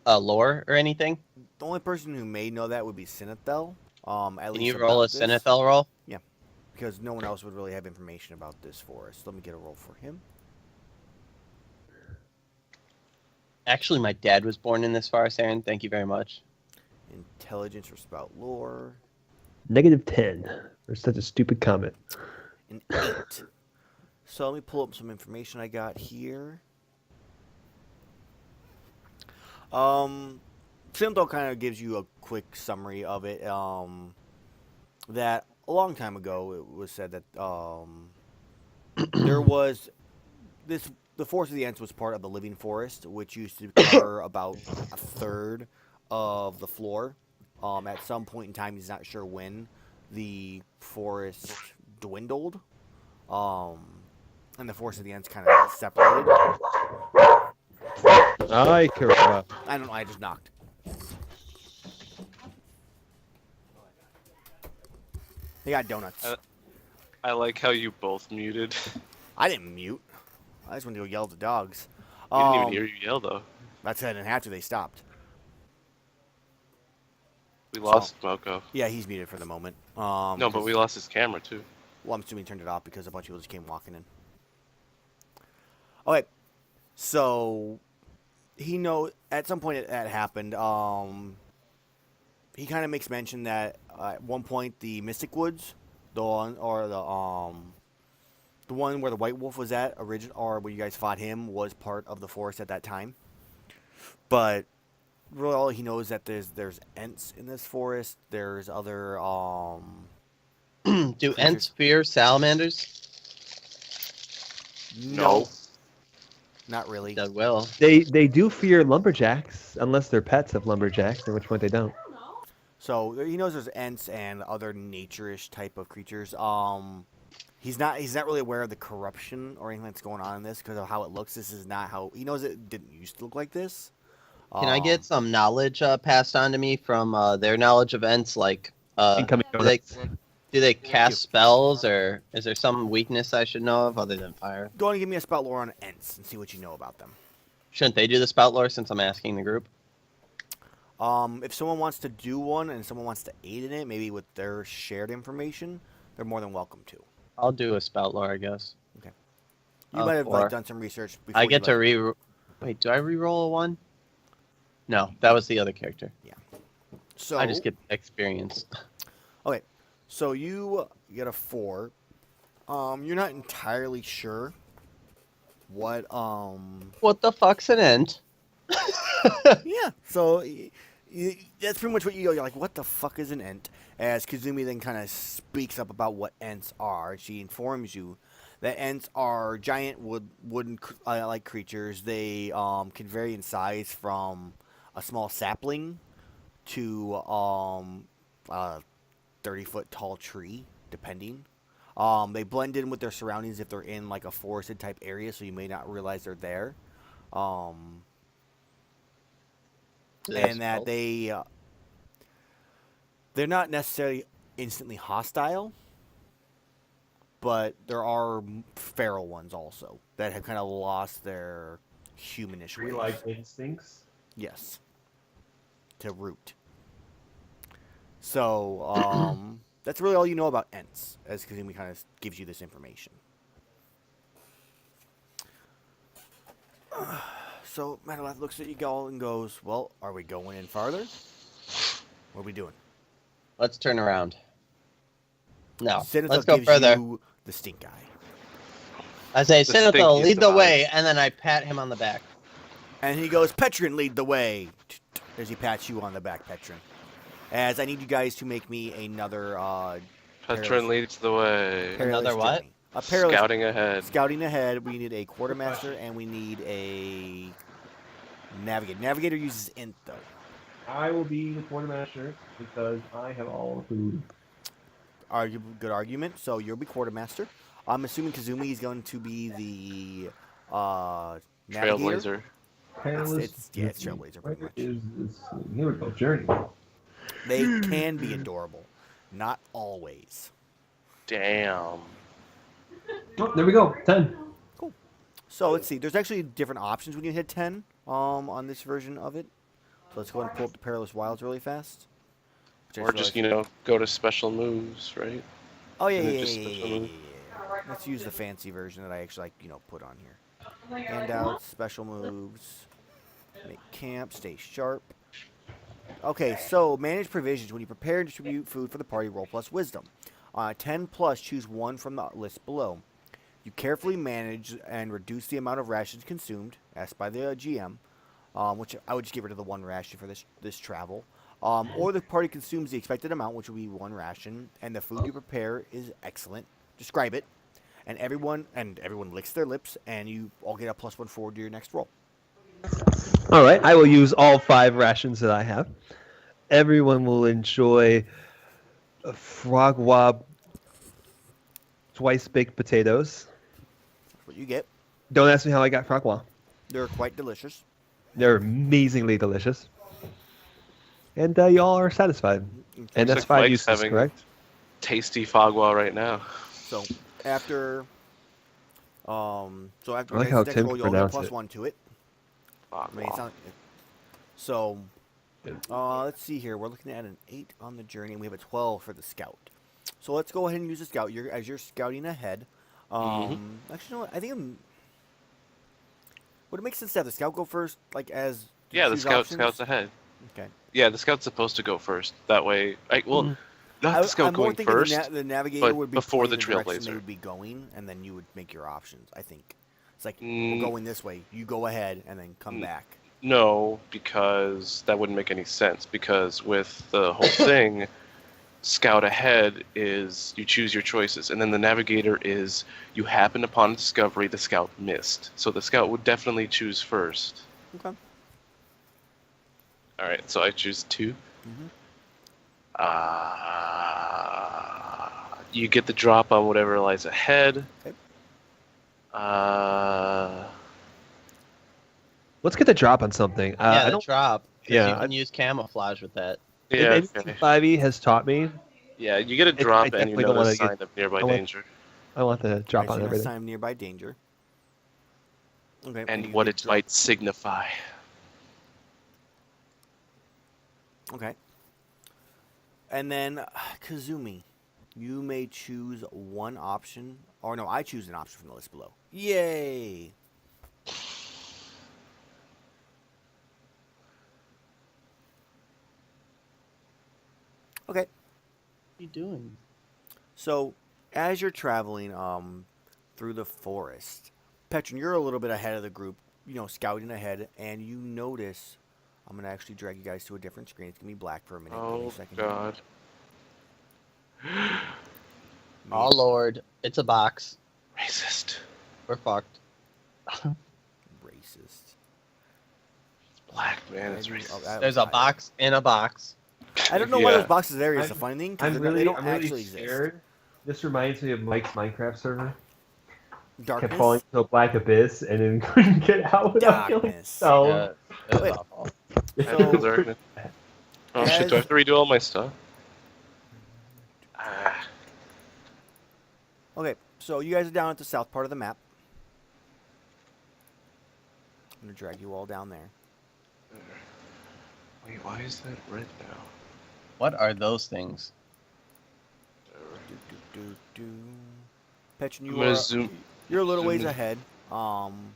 Speaker 3: lore or anything?
Speaker 2: The only person who may know that would be Sinethel. At
Speaker 3: Can
Speaker 2: least
Speaker 3: you roll a
Speaker 2: about this,
Speaker 3: Sinethel roll?
Speaker 2: because no one else would really have information about this forest. Let me get a roll for him.
Speaker 3: Actually, my dad was born in this forest, Aaron. Thank you very much.
Speaker 2: Intelligence or spout lore.
Speaker 4: -10 for such a stupid comment.
Speaker 2: An 8. So let me pull up some information I got here. Sinethel kind of gives you a quick summary of it. That a long time ago it was said that there was this. The Forest of the Ents was part of the Living Forest, which used to cover about a third of the floor. At some point in time, he's not sure when, the forest dwindled, and the Forest of the Ents kind of separated.
Speaker 4: Ay, caramba.
Speaker 2: I don't know. I just knocked. They got donuts.
Speaker 1: I like how you both muted.
Speaker 2: I didn't mute. I just wanted to go yell at the dogs.
Speaker 1: We didn't even hear you yell though.
Speaker 2: That's it. And after they stopped.
Speaker 1: We lost Moko.
Speaker 2: Yeah, he's muted for the moment.
Speaker 1: No, but we lost his camera too.
Speaker 2: Well, I'm assuming he turned it off because a bunch of people just came walking in. Okay, so at some point that happened. He kind of makes mention that at one point the Mystic Woods, the one where the White Wolf was at, or where you guys fought him, was part of the forest at that time. But really, all he knows is that there's Ents in this forest. There's other
Speaker 3: Do Ents fear salamanders?
Speaker 1: No.
Speaker 2: Not really.
Speaker 3: They will.
Speaker 4: They do fear lumberjacks, unless they're pets of lumberjacks, in which point they don't.
Speaker 2: So he knows there's Ents and other nature-ish type of creatures. He's not really aware of the corruption or anything that's going on in this because of how it looks. This is not how he knows it didn't used to look like this.
Speaker 3: Can I get some knowledge passed on to me from their knowledge of Ents? Like,
Speaker 4: Incoming
Speaker 3: do they cast spells, or is there some weakness I should know of other than fire?
Speaker 2: Go on and give me a spout lore on Ents and see what you know about them.
Speaker 3: Shouldn't they do the spout lore since I'm asking the group?
Speaker 2: If someone wants to do one and someone wants to aid in it, maybe with their shared information, they're more than welcome to.
Speaker 3: I'll do a spout lore, I guess.
Speaker 2: You might have
Speaker 3: 4.
Speaker 2: done some research before.
Speaker 3: I get to Wait, do I re-roll a 1? No, that was the other character.
Speaker 2: So
Speaker 3: I just get experience.
Speaker 2: So you get a 4. You're not entirely sure what
Speaker 3: What the fuck's an Ent?
Speaker 2: yeah. So that's pretty much what you're like. What the fuck is an Ent? As Kazumi then kind of speaks up about what Ents are, she informs you that Ents are giant wooden like creatures. They can vary in size from a small sapling to 30-foot tall tree, depending. They blend in with their surroundings if they're in like a forested type area, so you may not realize they're there. and that they're not necessarily instantly hostile, but there are feral ones also that have kind of lost their humanish ways.
Speaker 4: Tree-like instincts.
Speaker 2: Yes. To root. So, that's really all you know about Ents, as Kazumi kind of gives you this information. So, Matalath looks at you all and goes, well, are we going in farther? What are we doing?
Speaker 3: Let's turn around. No,
Speaker 2: Zenithal
Speaker 3: let's go
Speaker 2: gives
Speaker 3: further.
Speaker 2: you the stink eye.
Speaker 3: I say,
Speaker 1: The
Speaker 3: Sinithil,
Speaker 1: stinkiest
Speaker 3: lead the
Speaker 1: of
Speaker 3: way,
Speaker 1: eyes.
Speaker 3: and then I pat him on the back.
Speaker 2: And he goes, Petrin, lead the way. As he pats you on the back, Petrin. As I need you guys to make me another
Speaker 1: Petron leads the way.
Speaker 2: perilous
Speaker 3: Another what?
Speaker 2: journey. A perilous
Speaker 1: Scouting ahead.
Speaker 2: Scouting ahead. We need a quartermaster and we need a navigator. Navigator uses int though.
Speaker 4: I will be the quartermaster because I have all the food.
Speaker 2: Good argument. So you'll be quartermaster. I'm assuming Kazumi is going to be the navigator.
Speaker 1: Trailblazer.
Speaker 2: It's Trailblazer pretty much.
Speaker 4: Here we go, journey.
Speaker 2: They can be adorable, not always.
Speaker 1: Damn.
Speaker 4: Oh, there we go, 10.
Speaker 2: So let's see. There's actually different options when you hit 10 on this version of it. So let's go ahead and pull up the Perilous Wilds really fast. Which I
Speaker 1: Or just, go to special moves, right?
Speaker 2: Oh yeah,
Speaker 1: and
Speaker 2: yeah,
Speaker 1: it just
Speaker 2: yeah,
Speaker 1: special
Speaker 2: yeah.
Speaker 1: move.
Speaker 2: Let's use the fancy version that I actually put on here. Handouts, special moves, make camp, stay sharp. Okay, so manage provisions. When you prepare and distribute food for the party, roll plus wisdom. 10 plus, choose one from the list below. You carefully manage and reduce the amount of rations consumed, asked by the GM, which I would just get rid of the one ration for this travel. Or the party consumes the expected amount, which will be one ration, and the food you prepare is excellent. Describe it, and everyone licks their lips, and you all get a +1 forward to your next roll.
Speaker 4: All right, I will use all 5 rations that I have. Everyone will enjoy a frog wob, twice baked potatoes.
Speaker 2: That's what you get.
Speaker 4: Don't ask me how I got frog wob.
Speaker 2: They're quite delicious.
Speaker 4: They're amazingly delicious. And y'all are satisfied. And that's
Speaker 1: like
Speaker 4: 5
Speaker 1: Mike's
Speaker 4: uses,
Speaker 1: having-
Speaker 4: correct?
Speaker 1: Tasty fogwa right now.
Speaker 2: So after
Speaker 4: I like
Speaker 2: your
Speaker 4: how
Speaker 2: next
Speaker 4: Tim
Speaker 2: roll, you'll get
Speaker 4: pronounced
Speaker 2: plus
Speaker 4: it.
Speaker 2: 1 to it. I mean,
Speaker 1: Fogwa.
Speaker 2: so let's see here. We're looking at an 8 on the journey, and we have a 12 for the scout. So let's go ahead and use the scout. As you're scouting ahead. Actually, you know what? I think would it make sense to have the scout go first, like as
Speaker 1: Yeah, the
Speaker 2: choose
Speaker 1: scout's
Speaker 2: options?
Speaker 1: ahead.
Speaker 2: Okay.
Speaker 1: Yeah, the scout's supposed to go first. That way, not the scout
Speaker 2: I'm more
Speaker 1: going
Speaker 2: thinking
Speaker 1: first.
Speaker 2: the navigator
Speaker 1: but
Speaker 2: would be
Speaker 1: before
Speaker 2: pointing
Speaker 1: the
Speaker 2: direction
Speaker 1: Trailblazer.
Speaker 2: they would be going, and then you would make your options. I think it's like
Speaker 1: Mm.
Speaker 2: we're going this way. You go ahead, and then come back.
Speaker 1: No, because that wouldn't make any sense. Because with the whole thing, scout ahead is you choose your choices, and then the navigator is you happen upon a discovery the scout missed. So the scout would definitely choose first.
Speaker 2: Okay.
Speaker 1: All right, so I choose 2.
Speaker 2: Mhm.
Speaker 1: You get the drop on whatever lies ahead.
Speaker 2: Okay.
Speaker 4: Let's get the drop on something.
Speaker 3: Yeah,
Speaker 4: I
Speaker 3: the
Speaker 4: don't.
Speaker 3: drop. 'Cause
Speaker 4: Yeah,
Speaker 3: you can use camouflage with that.
Speaker 1: Yeah,
Speaker 4: Anything
Speaker 1: okay.
Speaker 4: 5e has taught me.
Speaker 1: Yeah, you get a
Speaker 4: I
Speaker 1: drop and you
Speaker 4: definitely don't
Speaker 1: know
Speaker 4: wanna
Speaker 1: the sign of nearby
Speaker 4: I want-
Speaker 1: danger.
Speaker 4: I want the drop
Speaker 2: Okay, so
Speaker 4: on
Speaker 2: you're gonna
Speaker 4: everything.
Speaker 2: assign nearby danger. Okay.
Speaker 1: And
Speaker 2: you
Speaker 1: what
Speaker 2: get
Speaker 1: it
Speaker 2: drop.
Speaker 1: might signify.
Speaker 2: Okay. And then Kazumi, you may choose one option, or no, I choose an option from the list below. Yay! Okay.
Speaker 3: What are you doing?
Speaker 2: So, as you're traveling through the forest, Petron, you're a little bit ahead of the group, scouting ahead, and you notice. I'm going to actually drag you guys to a different screen. It's going to be black for a minute. Give me
Speaker 1: Oh
Speaker 2: a second.
Speaker 1: god.
Speaker 3: Oh lord, it's a box.
Speaker 1: Racist.
Speaker 3: We're fucked.
Speaker 2: Racist.
Speaker 1: It's black, man. It's
Speaker 2: Maybe-
Speaker 1: racist.
Speaker 2: that
Speaker 3: There's
Speaker 2: was
Speaker 3: a box in a box.
Speaker 2: I don't know why
Speaker 1: Yeah.
Speaker 2: those boxes are there. It's the
Speaker 4: I'm-
Speaker 2: funny thing because
Speaker 4: I'm
Speaker 2: they
Speaker 4: really,
Speaker 2: don't
Speaker 4: I'm really
Speaker 2: actually exist.
Speaker 4: scared. This reminds me of Mike's Minecraft server.
Speaker 2: Darkness.
Speaker 4: Kept falling into a black abyss and then couldn't get out without killing
Speaker 2: Darkness.
Speaker 4: himself.
Speaker 3: Yeah, it was
Speaker 2: Wait.
Speaker 3: awful.
Speaker 1: I have to learn it. Oh shit, do I have to redo all my stuff? Ah.
Speaker 2: Okay, so you guys are down at the south part of the map. I'm gonna drag you all down there.
Speaker 1: Wait, why is that red now?
Speaker 3: What are those things?
Speaker 2: Petron,
Speaker 1: I'm gonna zoom.
Speaker 2: you're a little
Speaker 1: zoom
Speaker 2: ways
Speaker 1: in.
Speaker 2: ahead. I'm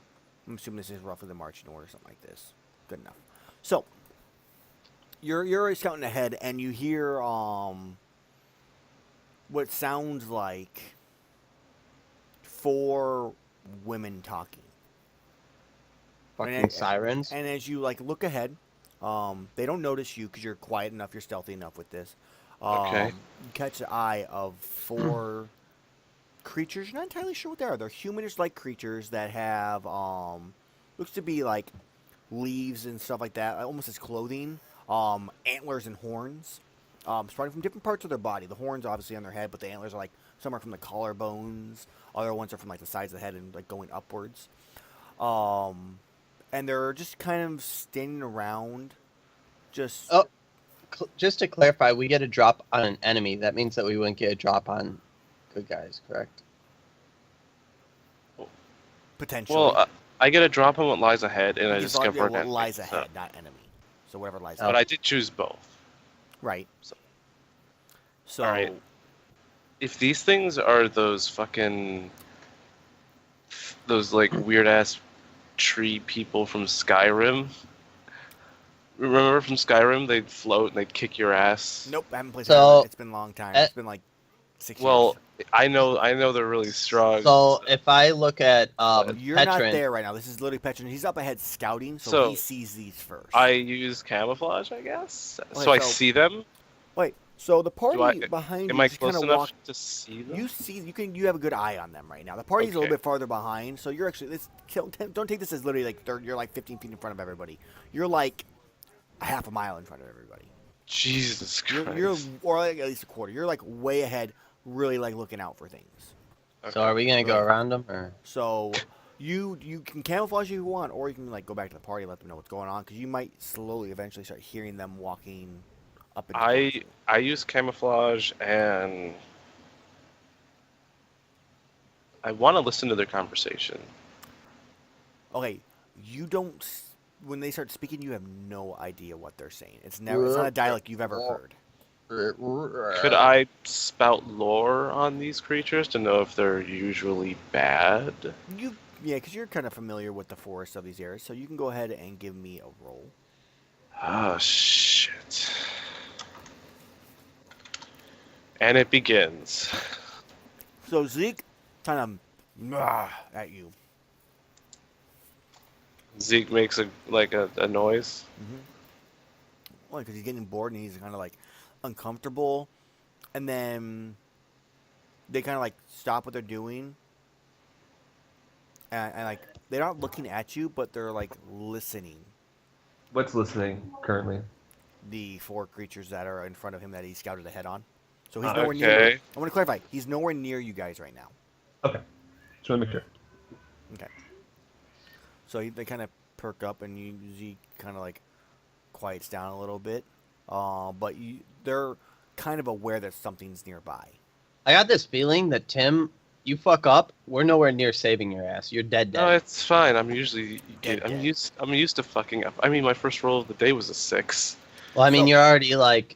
Speaker 2: assuming this is roughly the marching order, something like this. Good enough. So you're scouting ahead, and you hear what sounds like 4 women talking.
Speaker 3: Fucking sirens.
Speaker 2: And as you like look ahead, they don't notice you because you're quiet enough, you're stealthy enough with this.
Speaker 1: Okay.
Speaker 2: You catch the eye of 4 creatures. You're not entirely sure what they are. They're humanish-like creatures that have looks to be like leaves and stuff like that, almost as clothing. Antlers and horns, starting from different parts of their body. The horns obviously on their head, but the antlers are like some are from the collarbones. Other ones are from like the sides of the head and like going upwards. And they're just kind of standing around, just.
Speaker 3: Oh, just to clarify, we get a drop on an enemy. That means that we wouldn't get a drop on good guys, correct?
Speaker 2: Potentially.
Speaker 1: Well, I get a drop on what lies ahead, and I
Speaker 2: It's
Speaker 1: discover an
Speaker 2: what
Speaker 1: enemy,
Speaker 2: lies
Speaker 1: so-
Speaker 2: ahead, not enemy. So whatever lies
Speaker 1: But
Speaker 2: ahead.
Speaker 1: I did choose both.
Speaker 2: Right. So.
Speaker 1: Alright. If these things are those fucking... those, like, weird-ass tree people from Skyrim... Remember from Skyrim? They'd float and they'd kick your ass?
Speaker 2: Nope, I haven't played
Speaker 3: So,
Speaker 2: Skyrim. It's been a long time. It's been like 6
Speaker 1: Well,
Speaker 2: years.
Speaker 1: I know they're really strong.
Speaker 3: So if I look at
Speaker 2: You're not
Speaker 3: Petron,
Speaker 2: there right now. This is literally Petron. He's up ahead scouting, so
Speaker 1: So,
Speaker 2: he sees these first.
Speaker 1: I use camouflage, I guess?
Speaker 2: Okay,
Speaker 1: so I
Speaker 2: so-
Speaker 1: see them?
Speaker 2: Wait, so the party
Speaker 1: I-
Speaker 2: behind
Speaker 1: Am
Speaker 2: you
Speaker 1: I
Speaker 2: just kind
Speaker 1: close
Speaker 2: of
Speaker 1: enough
Speaker 2: walk.
Speaker 1: to see them?
Speaker 2: You have a good eye on them right now. The party's a little
Speaker 1: Okay.
Speaker 2: bit farther behind, so you're actually don't take this as literally like you're like 15 feet in front of everybody. You're like a half a mile in front of everybody.
Speaker 1: Jesus Christ.
Speaker 2: You're or like at least a quarter. You're like way ahead, really like looking out for things.
Speaker 3: so are we gonna go
Speaker 2: Right.
Speaker 3: around them or?
Speaker 2: So you can camouflage if you want, or you can like go back to the party and let them know what's going on, because you might slowly eventually start hearing them walking up and towards you.
Speaker 1: I use camouflage, and I want to listen to their conversation.
Speaker 2: Okay, you don't. When they start speaking, you have no idea what they're saying. It's not a dialect you've ever heard.
Speaker 1: Could I spout lore on these creatures to know if they're usually bad?
Speaker 2: Yeah, because you're kind of familiar with the forest of these areas, so you can go ahead and give me a roll.
Speaker 1: Oh, shit. And it begins.
Speaker 2: So Zeke kind of at you.
Speaker 1: Zeke makes a noise.
Speaker 2: Well, because he's getting bored and he's kind of like uncomfortable, and then they kind of like stop what they're doing, and like they're not looking at you, but they're like listening.
Speaker 4: What's listening currently?
Speaker 2: The 4 creatures that are in front of him that he scouted ahead on. So he's nowhere near.
Speaker 1: Okay.
Speaker 2: I want to clarify. He's nowhere near you guys right now.
Speaker 4: Okay. Just want to make sure.
Speaker 2: Okay. So they kind of perk up, and he kind of like quiets down a little bit. But they're kind of aware that something's nearby.
Speaker 3: I got this feeling that Tim, you fuck up, we're nowhere near saving your ass. You're dead.
Speaker 1: No, it's fine. I'm usually
Speaker 2: Dead.
Speaker 1: I'm used to fucking up. I mean, my first roll of the day was a 6.
Speaker 3: Well, I mean,
Speaker 2: So-
Speaker 3: you're already like,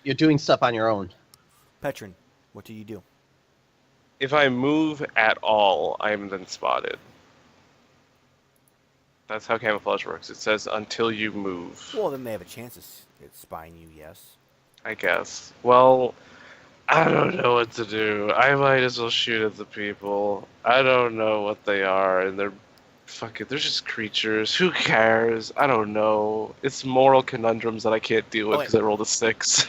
Speaker 3: you're doing stuff on your own.
Speaker 2: Petron, what do you do?
Speaker 1: If I move at all, I am then spotted. That's how camouflage works. It says until you move,
Speaker 2: Well, then they have a chance at spying you, yes.
Speaker 1: I guess. Well, I don't know what to do. I might as well shoot at the people. I don't know what they are, and they're just creatures. Who cares? I don't know. It's moral conundrums that I can't deal with
Speaker 2: Okay.
Speaker 1: because I rolled a 6.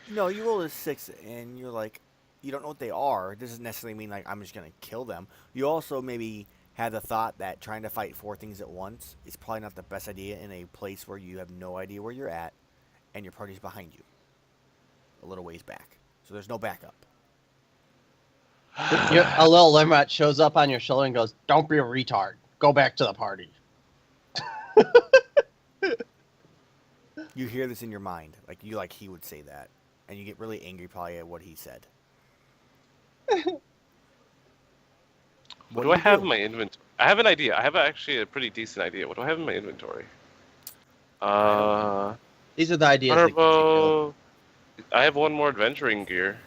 Speaker 2: No, you roll a 6, and you're like, you don't know what they are. It doesn't necessarily mean like I'm just gonna kill them. You also maybe have the thought that trying to fight 4 things at once is probably not the best idea in a place where you have no idea where you're at, and your party's behind you, a little ways back. So there's no backup.
Speaker 3: A little Limrat shows up on your shoulder and goes, "Don't be a retard. Go back to the party."
Speaker 2: You hear this in your mind, like he would say that, and you get really angry probably at what he said.
Speaker 1: What do I have in my inventory? I have an idea. I have actually a pretty decent idea. What do I have in my inventory?
Speaker 3: These are the ideas
Speaker 1: Hunter
Speaker 3: that get you killed.
Speaker 1: bow. I have one more adventuring gear.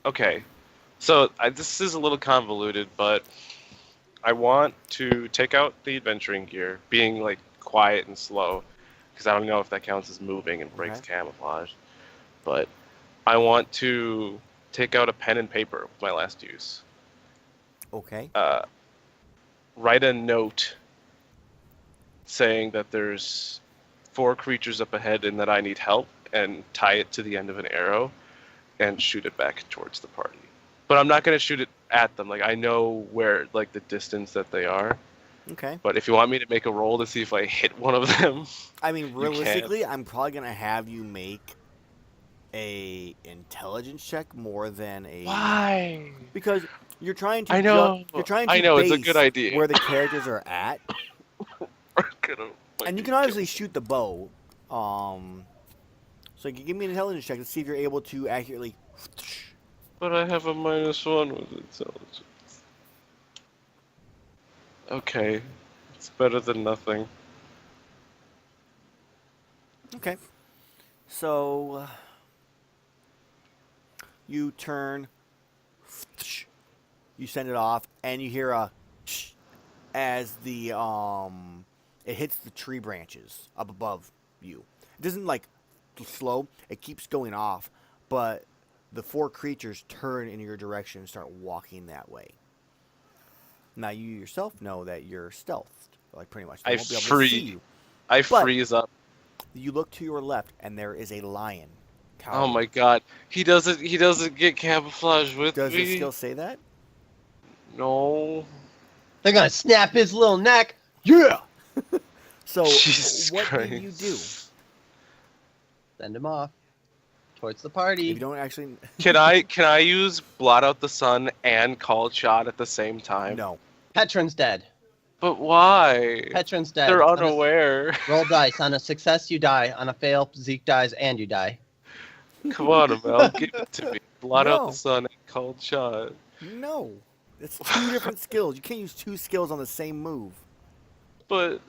Speaker 1: Okay, so this is a little convoluted, but I want to take out the adventuring gear, being like quiet and slow, because I don't know if that counts as moving and breaks camouflage. But I want to take out a pen and paper with my last use.
Speaker 2: Okay.
Speaker 1: Write a note saying that there's 4 creatures up ahead and that I need help, and tie it to the end of an arrow and shoot it back towards the party. But I'm not going to shoot it at them. Like, I know where, like, the distance that they are.
Speaker 2: Okay.
Speaker 1: But if you want me to make a roll to see if I hit one of them,
Speaker 2: I mean, realistically, I'm probably gonna have you make a intelligence check more than a.
Speaker 1: why?
Speaker 2: Because you're trying to.
Speaker 1: I know.
Speaker 2: You're trying to
Speaker 1: I know, it's a
Speaker 2: base
Speaker 1: good idea.
Speaker 2: where the characters are at, and you can obviously shoot the bow. So you can give me an intelligence check to see if you're able to accurately.
Speaker 1: But I have a -1 with intelligence. Okay, it's better than nothing.
Speaker 2: Okay. So you turn, you send it off, and you hear a as the it hits the tree branches up above you. It doesn't like slow; it keeps going off, but the 4 creatures turn in your direction and start walking that way. Now you yourself know that you're stealthed, like pretty much. They won't be able to see you.
Speaker 1: I
Speaker 2: But-
Speaker 1: freeze up.
Speaker 2: You look to your left, and there is a lion.
Speaker 1: Oh my god, he doesn't get camouflage with
Speaker 2: Does
Speaker 1: me.
Speaker 2: the skill say that?
Speaker 1: No.
Speaker 3: They're gonna snap his little neck. Yeah.
Speaker 2: So
Speaker 1: Jesus
Speaker 2: what
Speaker 1: Christ.
Speaker 2: do you do?
Speaker 3: Send him off towards the
Speaker 2: If
Speaker 3: party.
Speaker 2: you don't actually,
Speaker 1: Can I use blot out the sun and called shot at the same time?
Speaker 2: no.
Speaker 3: Petron's dead.
Speaker 1: But why?
Speaker 3: Petron's dead.
Speaker 1: They're
Speaker 3: On a-
Speaker 1: unaware.
Speaker 3: Roll dice. On a success, you die. On a fail, Zeke dies and you die.
Speaker 1: Come on, Amell, give it to me. Blot out
Speaker 2: No.
Speaker 1: the sun and called shot.
Speaker 2: No. It's 2 different skills. You can't use 2 skills on the same move.
Speaker 1: But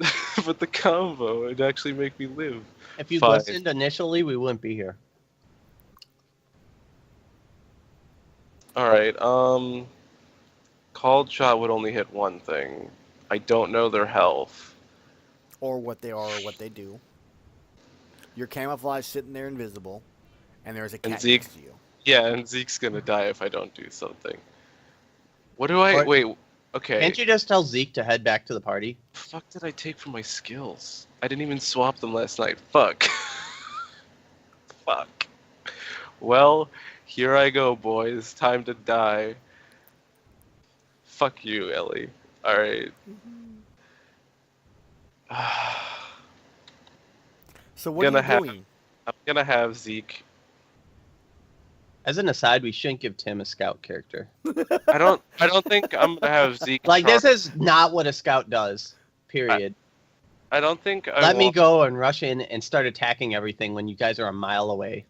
Speaker 1: but the combo would actually make me live.
Speaker 3: If you
Speaker 1: Fine.
Speaker 3: listened initially, we wouldn't be here.
Speaker 1: Alright, called shot would only hit one thing. I don't know their health.
Speaker 2: Or what they are or what they do. Your camouflage sitting there invisible, and there's a cat
Speaker 1: Zeke-
Speaker 2: next to you.
Speaker 1: Yeah, and Zeke's gonna die if I don't do something. What do I...
Speaker 3: Or-
Speaker 1: Wait, okay.
Speaker 3: Can't you just tell Zeke to head back to the party?
Speaker 1: The fuck did I take from my skills? I didn't even swap them last night. Fuck. Fuck. Well, here I go, boys. Time to die. Fuck you, Ellie. Alright.
Speaker 2: So what are
Speaker 1: Gonna
Speaker 2: you
Speaker 1: have-
Speaker 2: doing?
Speaker 1: I'm gonna have Zeke.
Speaker 3: As an aside, we shouldn't give Tim a scout character.
Speaker 1: I don't think I'm gonna have Zeke.
Speaker 3: Like, this is not what a scout does. Period.
Speaker 1: I don't think I
Speaker 3: Let me
Speaker 1: want-
Speaker 3: go and rush in and start attacking everything when you guys are a mile away.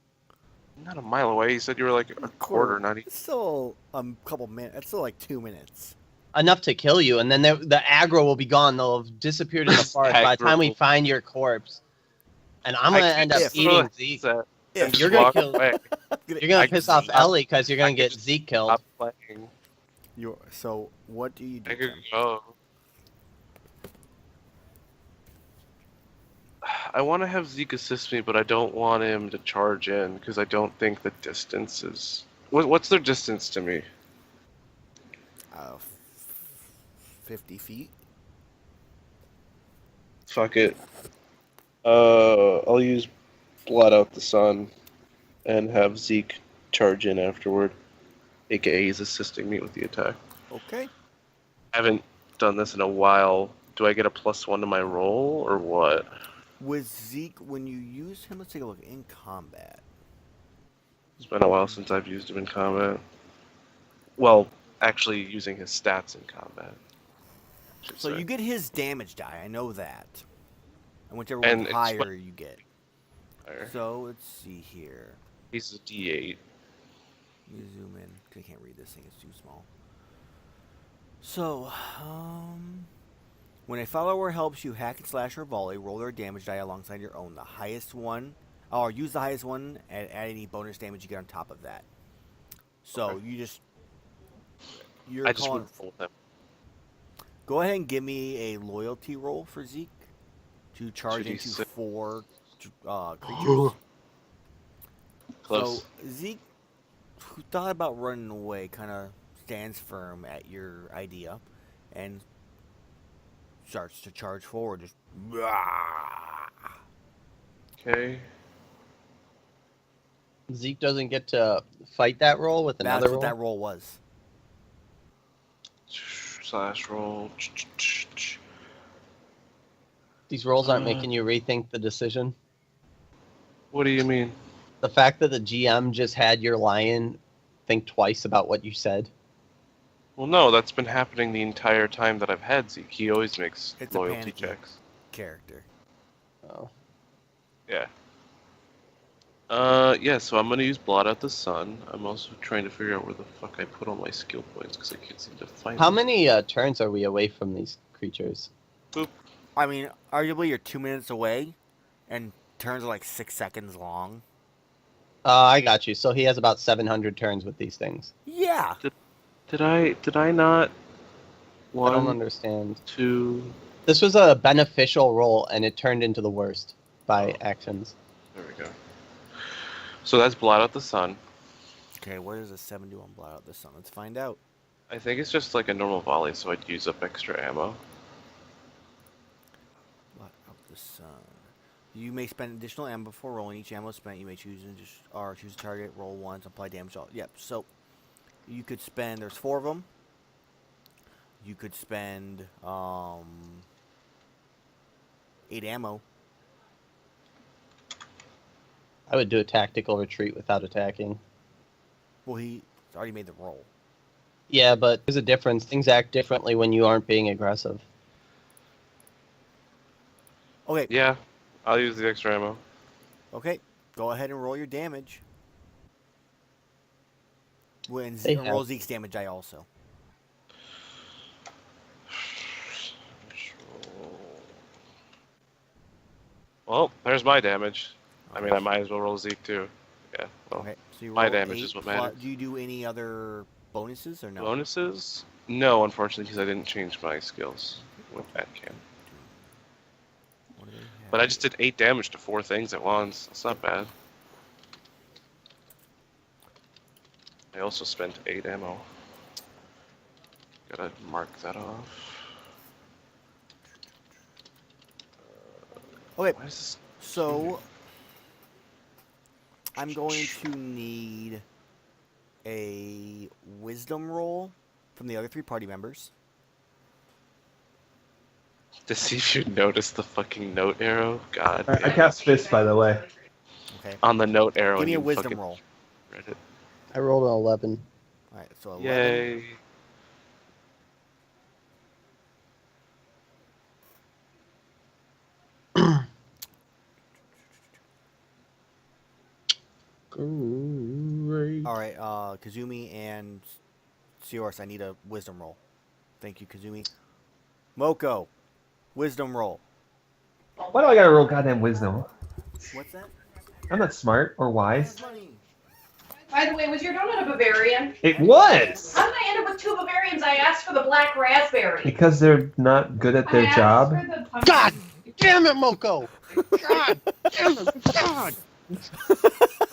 Speaker 1: Not a mile away. You said you were like a quarter, not even.
Speaker 2: It's still a couple minutes. It's still like 2 minutes.
Speaker 3: Enough to kill you, and then the aggro will be gone. They'll have disappeared in the forest by the time we
Speaker 1: Aggro.
Speaker 3: find your corpse. And I'm going to end up
Speaker 2: if-
Speaker 3: eating Zeke.
Speaker 1: And
Speaker 2: If
Speaker 3: you're
Speaker 1: just
Speaker 3: gonna
Speaker 1: walk
Speaker 3: kill-
Speaker 1: away.
Speaker 3: You're going
Speaker 1: I
Speaker 3: to piss
Speaker 1: can
Speaker 3: off
Speaker 1: stop-
Speaker 3: Ellie because you're going
Speaker 1: I
Speaker 3: to
Speaker 1: can
Speaker 3: get
Speaker 1: just
Speaker 3: Zeke killed.
Speaker 1: Stop playing.
Speaker 2: So what do you do?
Speaker 1: I could
Speaker 2: Tim?
Speaker 1: go. I want to have Zeke assist me, but I don't want him to charge in because I don't think the distance is. What's their distance to me?
Speaker 2: 50 feet.
Speaker 1: Fuck it. I'll use blot out the sun and have Zeke charge in afterward. AKA he's assisting me with the attack.
Speaker 2: Okay.
Speaker 1: I haven't done this in a while. Do I get a +1 to my roll or what?
Speaker 2: With Zeke, when you use him, let's take a look in combat.
Speaker 1: It's been a while since I've used him in combat. Well, actually using his stats in combat. I should
Speaker 2: So
Speaker 1: say.
Speaker 2: you get his damage die. I know that. And whichever
Speaker 1: And
Speaker 2: one's
Speaker 1: it's
Speaker 2: higher, you get.
Speaker 1: Higher.
Speaker 2: So let's see here.
Speaker 1: He's a D8.
Speaker 2: Let me zoom in. 'Cause I can't read this thing. It's too small. So, when a follower helps you hack and slash or volley, roll their damage die alongside your own. The highest one, or use the highest one, and add any bonus damage you get on top of that. So
Speaker 1: Okay.
Speaker 2: you're
Speaker 1: I just
Speaker 2: calling.
Speaker 1: would roll them.
Speaker 2: Go ahead and give me a loyalty roll for Zeke to charge into
Speaker 1: 2d6.
Speaker 2: 4 creatures.
Speaker 1: Close.
Speaker 2: So Zeke, who thought about running away, kind of stands firm at your idea, and starts to charge forward. Just
Speaker 1: Okay.
Speaker 3: Zeke doesn't get to fight that roll with
Speaker 2: that's
Speaker 3: another
Speaker 2: what
Speaker 3: roll.
Speaker 2: that roll was.
Speaker 1: Slash roll.
Speaker 3: These rolls aren't making you rethink the decision.
Speaker 1: What do you mean?
Speaker 3: The fact that the GM just had your lion think twice about what you said.
Speaker 1: Well, no, that's been happening the entire time that I've had Zeke. He always makes
Speaker 2: It's a
Speaker 1: loyalty
Speaker 2: panicky
Speaker 1: checks.
Speaker 2: character.
Speaker 3: Oh.
Speaker 1: Yeah. Yeah, so I'm gonna use Blot Out the Sun. I'm also trying to figure out where the fuck I put all my skill points because I can't seem to find
Speaker 3: How
Speaker 1: them.
Speaker 3: many turns are we away from these creatures?
Speaker 2: I mean, arguably you're 2 minutes away, and turns are like 6 seconds long.
Speaker 3: I got you. So he has about 700 turns with these things.
Speaker 2: Yeah.
Speaker 1: Did I not?
Speaker 3: I don't
Speaker 1: One,
Speaker 3: understand.
Speaker 1: 2.
Speaker 3: This was a beneficial roll, and it turned into the worst by actions.
Speaker 1: There we go. So that's Blot Out the Sun.
Speaker 2: Okay, what does a 7 do on Blot Out the Sun? Let's find out.
Speaker 1: I think it's just like a normal volley, so I'd use up extra ammo.
Speaker 2: Blot Out the Sun. You may spend additional ammo before rolling. Each ammo spent, you may choose choose a target, roll once, apply damage. Yep. So you could spend. There's 4 of them. You could spend 8 ammo.
Speaker 3: I would do a tactical retreat without attacking.
Speaker 2: Well, he already made the roll.
Speaker 3: Yeah, but there's a difference. Things act differently when you aren't being aggressive.
Speaker 2: Okay.
Speaker 1: Yeah, I'll use the extra ammo.
Speaker 2: Okay. Go ahead and roll your damage. And
Speaker 3: They
Speaker 2: roll
Speaker 3: have-
Speaker 2: Zeke's damage die also.
Speaker 1: Well, there's my damage. I mean, I might as well roll Zeke too. Yeah, well,
Speaker 2: Okay. So you
Speaker 1: my
Speaker 2: roll
Speaker 1: damage
Speaker 2: 8
Speaker 1: is what
Speaker 2: plus-
Speaker 1: matters.
Speaker 2: Do you do any other bonuses or no?
Speaker 1: bonuses? No, unfortunately, because I didn't change my skills with that can.
Speaker 2: What do they have?
Speaker 1: But I just did 8 damage to 4 things at once. That's not bad. I also spent 8 ammo. Gotta mark that off.
Speaker 2: Okay.
Speaker 1: Why is this?
Speaker 2: So I'm going to need a wisdom roll from the other 3 party members.
Speaker 1: To see if you notice the fucking note arrow? God.
Speaker 4: I
Speaker 1: damn.
Speaker 4: cast Fist, by the way.
Speaker 2: Okay.
Speaker 1: On the note arrow.
Speaker 2: Give me a
Speaker 1: you
Speaker 2: wisdom
Speaker 1: fucking
Speaker 2: roll.
Speaker 1: read it.
Speaker 3: I rolled an 11.
Speaker 2: All right. So 11.
Speaker 1: Yay.
Speaker 3: Great.
Speaker 2: All right. Kazumi and Seors, I need a wisdom roll. Thank you, Kazumi. Moko, wisdom roll.
Speaker 4: Why do I gotta roll goddamn wisdom?
Speaker 2: What's that?
Speaker 4: I'm not smart or wise.
Speaker 2: Money.
Speaker 6: By the way, was your donut a Bavarian?
Speaker 4: It was!
Speaker 6: How did I end up with 2 Bavarians? I asked for the black raspberry.
Speaker 4: Because they're not good at their
Speaker 6: I asked
Speaker 4: job.
Speaker 6: for the pumpkin.
Speaker 3: God damn it, Moko! God damn it! God!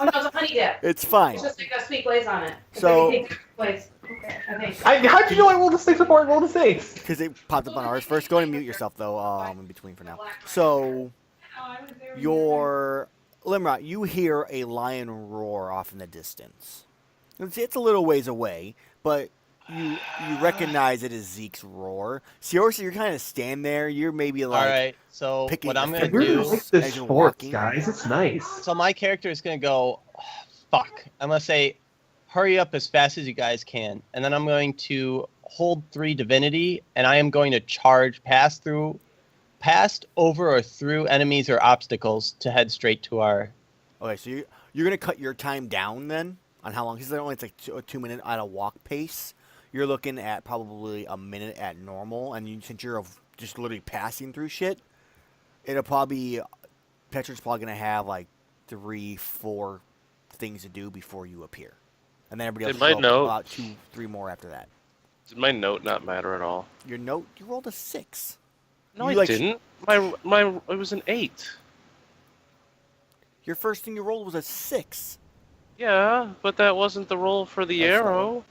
Speaker 6: Oh no, it's a honey dip.
Speaker 2: It's fine.
Speaker 6: It's just like a sweet glaze on it. It's
Speaker 2: So-
Speaker 6: like it takes place. Okay, I think.
Speaker 4: How'd you know I rolled a 6 before I rolled a 6?
Speaker 2: Because it popped up on ours first. Go ahead and mute yourself, though, in between for now. So, your Limrod, you hear a lion roar off in the distance. It's a little ways away, but you recognize it as Zeke's roar. Seriously, you're kind of stand there. You're maybe like,
Speaker 3: Alright, so
Speaker 2: picking
Speaker 3: what I'm
Speaker 2: your
Speaker 3: gonna
Speaker 4: We're
Speaker 2: fingers.
Speaker 3: do...
Speaker 4: like this
Speaker 2: as you're
Speaker 4: sports,
Speaker 2: walking.
Speaker 4: guys. It's nice.
Speaker 3: So my character is gonna go, oh, fuck. I'm gonna say, hurry up as fast as you guys can, and then I'm going to hold 3 divinity, and I am going to charge past, over, or through enemies or obstacles to head straight to our.
Speaker 2: Okay, so you're gonna cut your time down then on how long? Because only it's like a 2 minute at a walk pace. You're looking at probably a minute at normal, and since you're just literally passing through shit, it'll probably Petra's probably gonna have like 3-4 things to do before you appear, and then everybody else will go about 2-3 more after that.
Speaker 1: Did my note not matter at all?
Speaker 2: Your note, you rolled a 6.
Speaker 1: No, I didn't. It was an 8.
Speaker 2: Your first thing you rolled was a 6.
Speaker 1: Yeah, but that wasn't the roll for the arrow.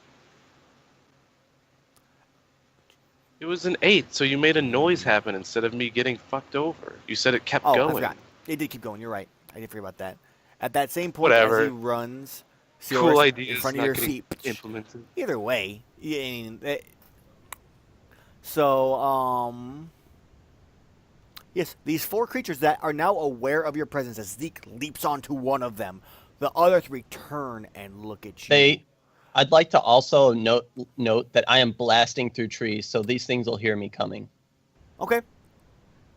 Speaker 1: It was an 8, so you made a noise happen instead of me getting fucked over. You said it kept going.
Speaker 2: I forgot. It did keep going. You're right. I did forget about that. At that same point, as he runs,
Speaker 1: cool idea
Speaker 2: in front of your feet.
Speaker 1: Implemented.
Speaker 2: Either way, so yes, these 4 creatures that are now aware of your presence as Zeke leaps onto one of them. The other 3 turn and look at you.
Speaker 3: I'd like to also note that I am blasting through trees, so these things will hear me coming.
Speaker 2: Okay.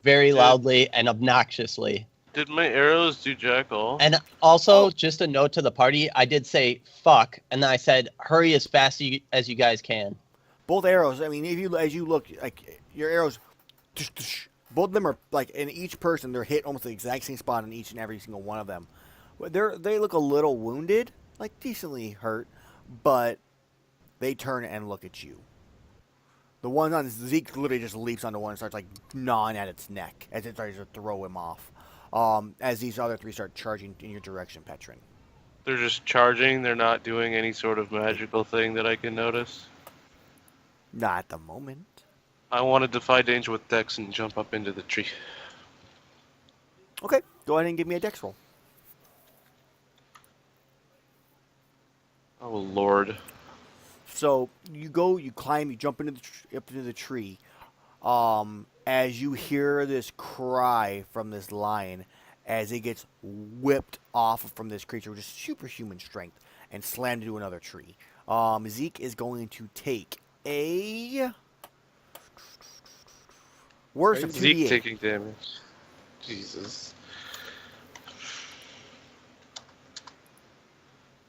Speaker 3: Very loudly and obnoxiously.
Speaker 1: Did my arrows do jack all?
Speaker 3: And also, just a note to the party, I did say fuck, and then I said hurry as fast as you guys can.
Speaker 2: Both arrows, I mean, as you look, like, your arrows, both of them are, like, in each person, they're hit almost the exact same spot in each and every single one of them. They look a little wounded, like, decently hurt, but they turn and look at you. The one on Zeke literally just leaps onto one and starts, like, gnawing at its neck as it starts to throw him off. As these other 3 start charging in your direction, Petrin.
Speaker 1: They're just charging? They're not doing any sort of magical thing that I can notice?
Speaker 2: Not at the moment.
Speaker 1: I want to defy danger with Dex and jump up into the tree.
Speaker 2: Okay, go ahead and give me a Dex roll.
Speaker 1: Oh, Lord.
Speaker 2: So you climb, you jump up into the tree. As you hear this cry from this lion, as it gets whipped off from this creature with just superhuman strength and slammed into another tree. Zeke is going to take a worse of 2d8.
Speaker 1: Zeke taking damage. Jesus.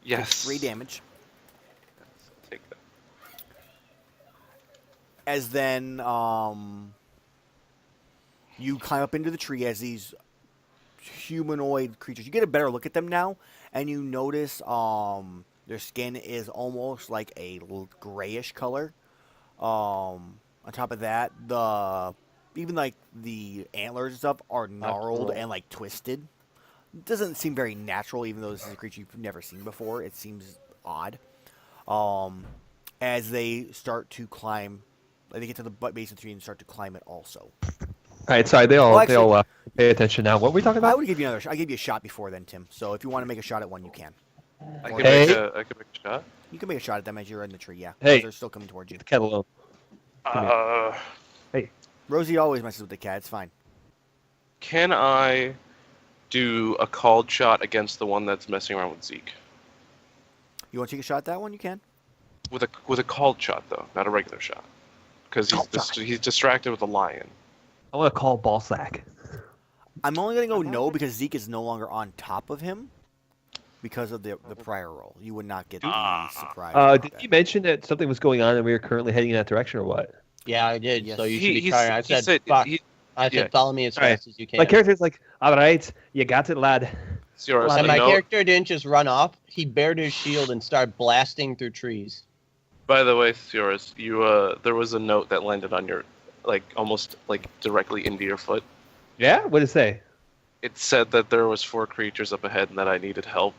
Speaker 1: Yes.
Speaker 2: 3 damage.
Speaker 1: I'll take that.
Speaker 2: As then you climb up into the tree as these humanoid creatures. You get a better look at them now, and you notice their skin is almost like a grayish color. On top of that, even like the antlers and stuff are gnarled and like twisted. It doesn't seem very natural, even though this is a creature you've never seen before. It seems odd. As they start to climb, they get to the base of the tree and start to climb it also.
Speaker 4: All right, sorry, they all pay attention now. What are we talking about?
Speaker 2: I would give you another. I gave you a shot before then, Tim. So if you want to make a shot at one, you can.
Speaker 1: I can make a shot.
Speaker 2: You can make a shot at them as you're in the tree. Yeah.
Speaker 4: Hey,
Speaker 2: they're still coming towards you.
Speaker 4: The cat alone.
Speaker 1: Hey.
Speaker 2: Rosie always messes with the cat. It's fine.
Speaker 1: Can I do a called shot against the one that's messing around with Zeke?
Speaker 2: You want to take a shot at that one? You can.
Speaker 1: With a called shot though, not a regular shot, because he's distracted with a lion.
Speaker 4: I want to call ball sack.
Speaker 2: I'm only gonna go no because Zeke is no longer on top of him because of the prior roll. You would not get the surprise.
Speaker 4: Did you mention that something was going on and we were currently heading in that direction, or what?
Speaker 3: Yeah, I did.
Speaker 2: Yes.
Speaker 3: So you should be trying. I said, fuck. I said, follow me as fast as you can.
Speaker 4: My character's like, all right, you got it, lad.
Speaker 3: And my character didn't just run off. He bared his shield and started blasting through trees.
Speaker 1: By the way, Theoris, there was a note that landed on your, almost directly into your foot.
Speaker 4: Yeah? What did it say?
Speaker 1: It said that there was 4 creatures up ahead and that I needed help.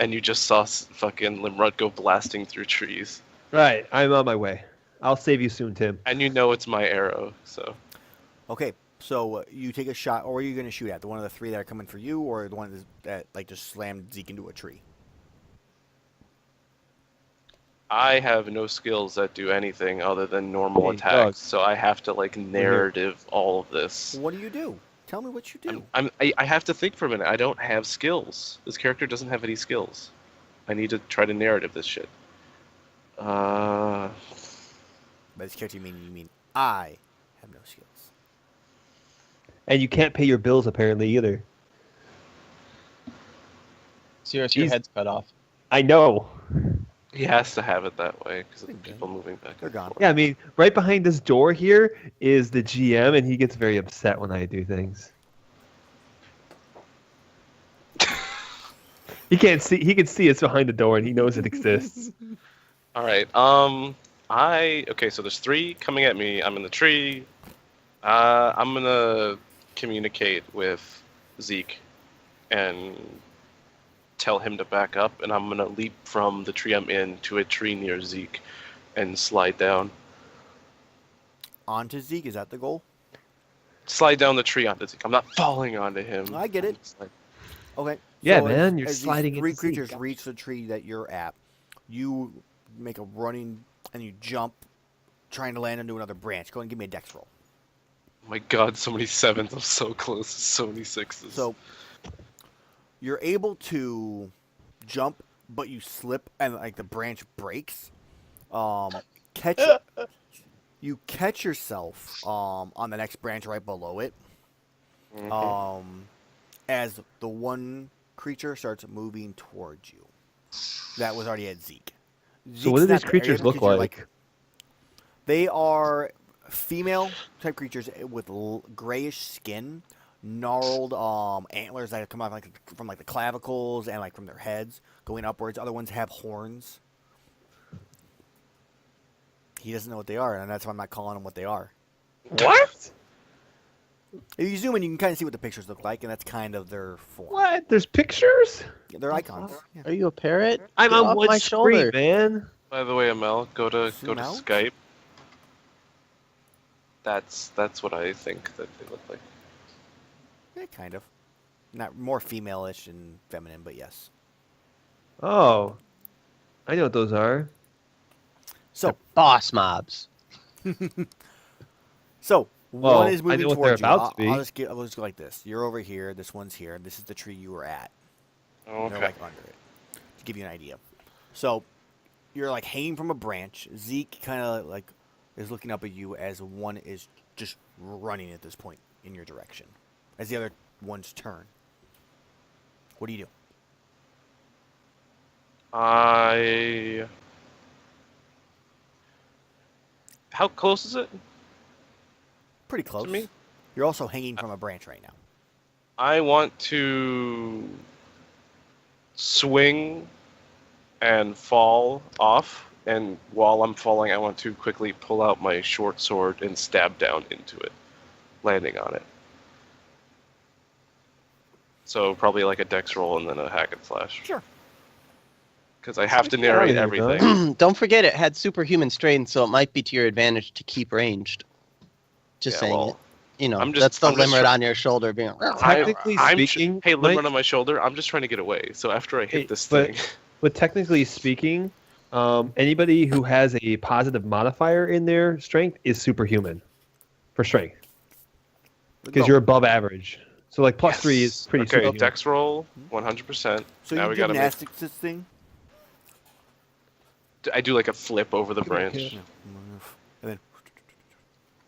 Speaker 1: And you just saw fucking Limrod go blasting through trees.
Speaker 4: Right, I'm on my way. I'll save you soon, Tim.
Speaker 1: And you know it's my arrow, so.
Speaker 2: Okay, so you take a shot, or are you going to shoot at the one of the 3 that are coming for you, or the one that just slammed Zeke into a tree?
Speaker 1: I have no skills that do anything other than normal attacks, so I have to narrative all of this.
Speaker 2: What do you do? Tell me what you do.
Speaker 1: I have to think for a minute. I don't have skills. This character doesn't have any skills. I need to try to narrative this shit.
Speaker 2: By this character, you mean I have no skills.
Speaker 4: And you can't pay your bills apparently either.
Speaker 3: Serious, your
Speaker 4: He's-
Speaker 3: head's cut off.
Speaker 4: I know.
Speaker 1: He has to have it that way because of
Speaker 2: Okay.
Speaker 1: people moving back.
Speaker 2: They're
Speaker 1: and
Speaker 2: gone.
Speaker 1: forth.
Speaker 4: Yeah, I mean, right behind this door here is the GM, and he gets very upset when I do things. He can't see. He can see it's behind the door, and he knows it exists.
Speaker 1: All right. Okay. So there's 3 coming at me. I'm in the tree. I'm gonna communicate with Zeke, and tell him to back up. And I'm gonna leap from the tree I'm in to a tree near Zeke, and slide down.
Speaker 2: Onto Zeke, is that the goal?
Speaker 1: Slide down the tree onto Zeke. I'm not falling onto him.
Speaker 2: I get it.
Speaker 1: I'm just like,
Speaker 2: Okay.
Speaker 4: Yeah,
Speaker 2: so
Speaker 4: man, you're
Speaker 2: as
Speaker 4: sliding
Speaker 2: these 3
Speaker 4: into Zeke.
Speaker 2: creatures reach the tree that you're at, you make a running and you jump, trying to land into another branch. Go ahead and give me a dex roll.
Speaker 1: oh my God, so many 7s. I'm so close. So many 6s.
Speaker 2: So you're able to jump, but you slip and like the branch breaks. Catch you catch yourself on the next branch right below it.
Speaker 1: Mhm.
Speaker 2: As the one creature starts moving towards you. That was already at Zeke.
Speaker 4: So what do
Speaker 2: Zeke's
Speaker 4: these
Speaker 2: not
Speaker 4: creatures
Speaker 2: there
Speaker 4: look
Speaker 2: because you're,
Speaker 4: like?
Speaker 2: They are female type creatures with grayish skin, gnarled antlers that come out from the clavicles and like from their heads going upwards. Other ones have horns. He doesn't know what they are, and that's why I'm not calling them what they are.
Speaker 4: What?
Speaker 2: If you zoom in, you can kind of see what the pictures look like, and that's kind of their form.
Speaker 4: What? There's pictures?
Speaker 2: They're icons. Yeah.
Speaker 3: Are you a parrot?
Speaker 4: I'm
Speaker 3: Get
Speaker 4: on
Speaker 3: off
Speaker 4: one
Speaker 3: my
Speaker 4: screen,
Speaker 3: shoulder.
Speaker 4: man.
Speaker 1: By the way, Amell, go to
Speaker 2: Zoom out?
Speaker 1: Skype. That's what I think that they look like.
Speaker 2: Yeah, kind of. Not more female-ish and feminine, but yes.
Speaker 4: Oh, I know what those are.
Speaker 2: So,
Speaker 3: Boss mobs.
Speaker 4: Well,
Speaker 2: one is
Speaker 4: I
Speaker 2: moving
Speaker 4: know what
Speaker 2: towards
Speaker 4: they're
Speaker 2: you.
Speaker 4: about to be.
Speaker 2: I'll just go like this. You're over here. This one's here. This is the tree you were at.
Speaker 1: Oh,
Speaker 2: They're
Speaker 1: okay.
Speaker 2: like under it. To give you an idea. So, you're like hanging from a branch. Zeke kind of like is looking up at you as one is just running at this point in your direction. As the other ones turn. What do you do?
Speaker 1: How close is it?
Speaker 2: Pretty close.
Speaker 1: me?
Speaker 2: You're also hanging from a branch right now.
Speaker 1: I want to swing and fall off, and while I'm falling, I want to quickly pull out my short sword and stab down into it, landing on it. So probably like a dex roll and then a hack and slash.
Speaker 2: Sure.
Speaker 1: Because I have to
Speaker 4: Yeah,
Speaker 1: narrate
Speaker 4: there you go.
Speaker 1: everything.
Speaker 3: Don't forget it had superhuman strength, so it might be to your advantage to keep ranged. Just
Speaker 1: Yeah,
Speaker 3: saying
Speaker 1: well,
Speaker 3: it. You know,
Speaker 1: I'm just-
Speaker 3: that's the
Speaker 1: I'm just
Speaker 3: limit
Speaker 1: try-
Speaker 3: on your shoulder being.
Speaker 4: Technically speaking,
Speaker 1: hey, limit
Speaker 4: Mike-
Speaker 1: on my shoulder. I'm just trying to get away. So after I hit
Speaker 4: Hey,
Speaker 1: this
Speaker 4: but-
Speaker 1: thing,
Speaker 4: But technically speaking, anybody who has a positive modifier in their strength is superhuman for strength because
Speaker 2: Go.
Speaker 4: you're above average. So like plus 3 is
Speaker 1: Yes.
Speaker 4: pretty
Speaker 1: okay.
Speaker 4: superhuman.
Speaker 1: Dex roll, 100%.
Speaker 2: So
Speaker 1: now
Speaker 2: you
Speaker 1: we gotta make.
Speaker 2: gymnastics this thing?
Speaker 1: I do like a flip over the branch.
Speaker 4: Okay.
Speaker 2: And then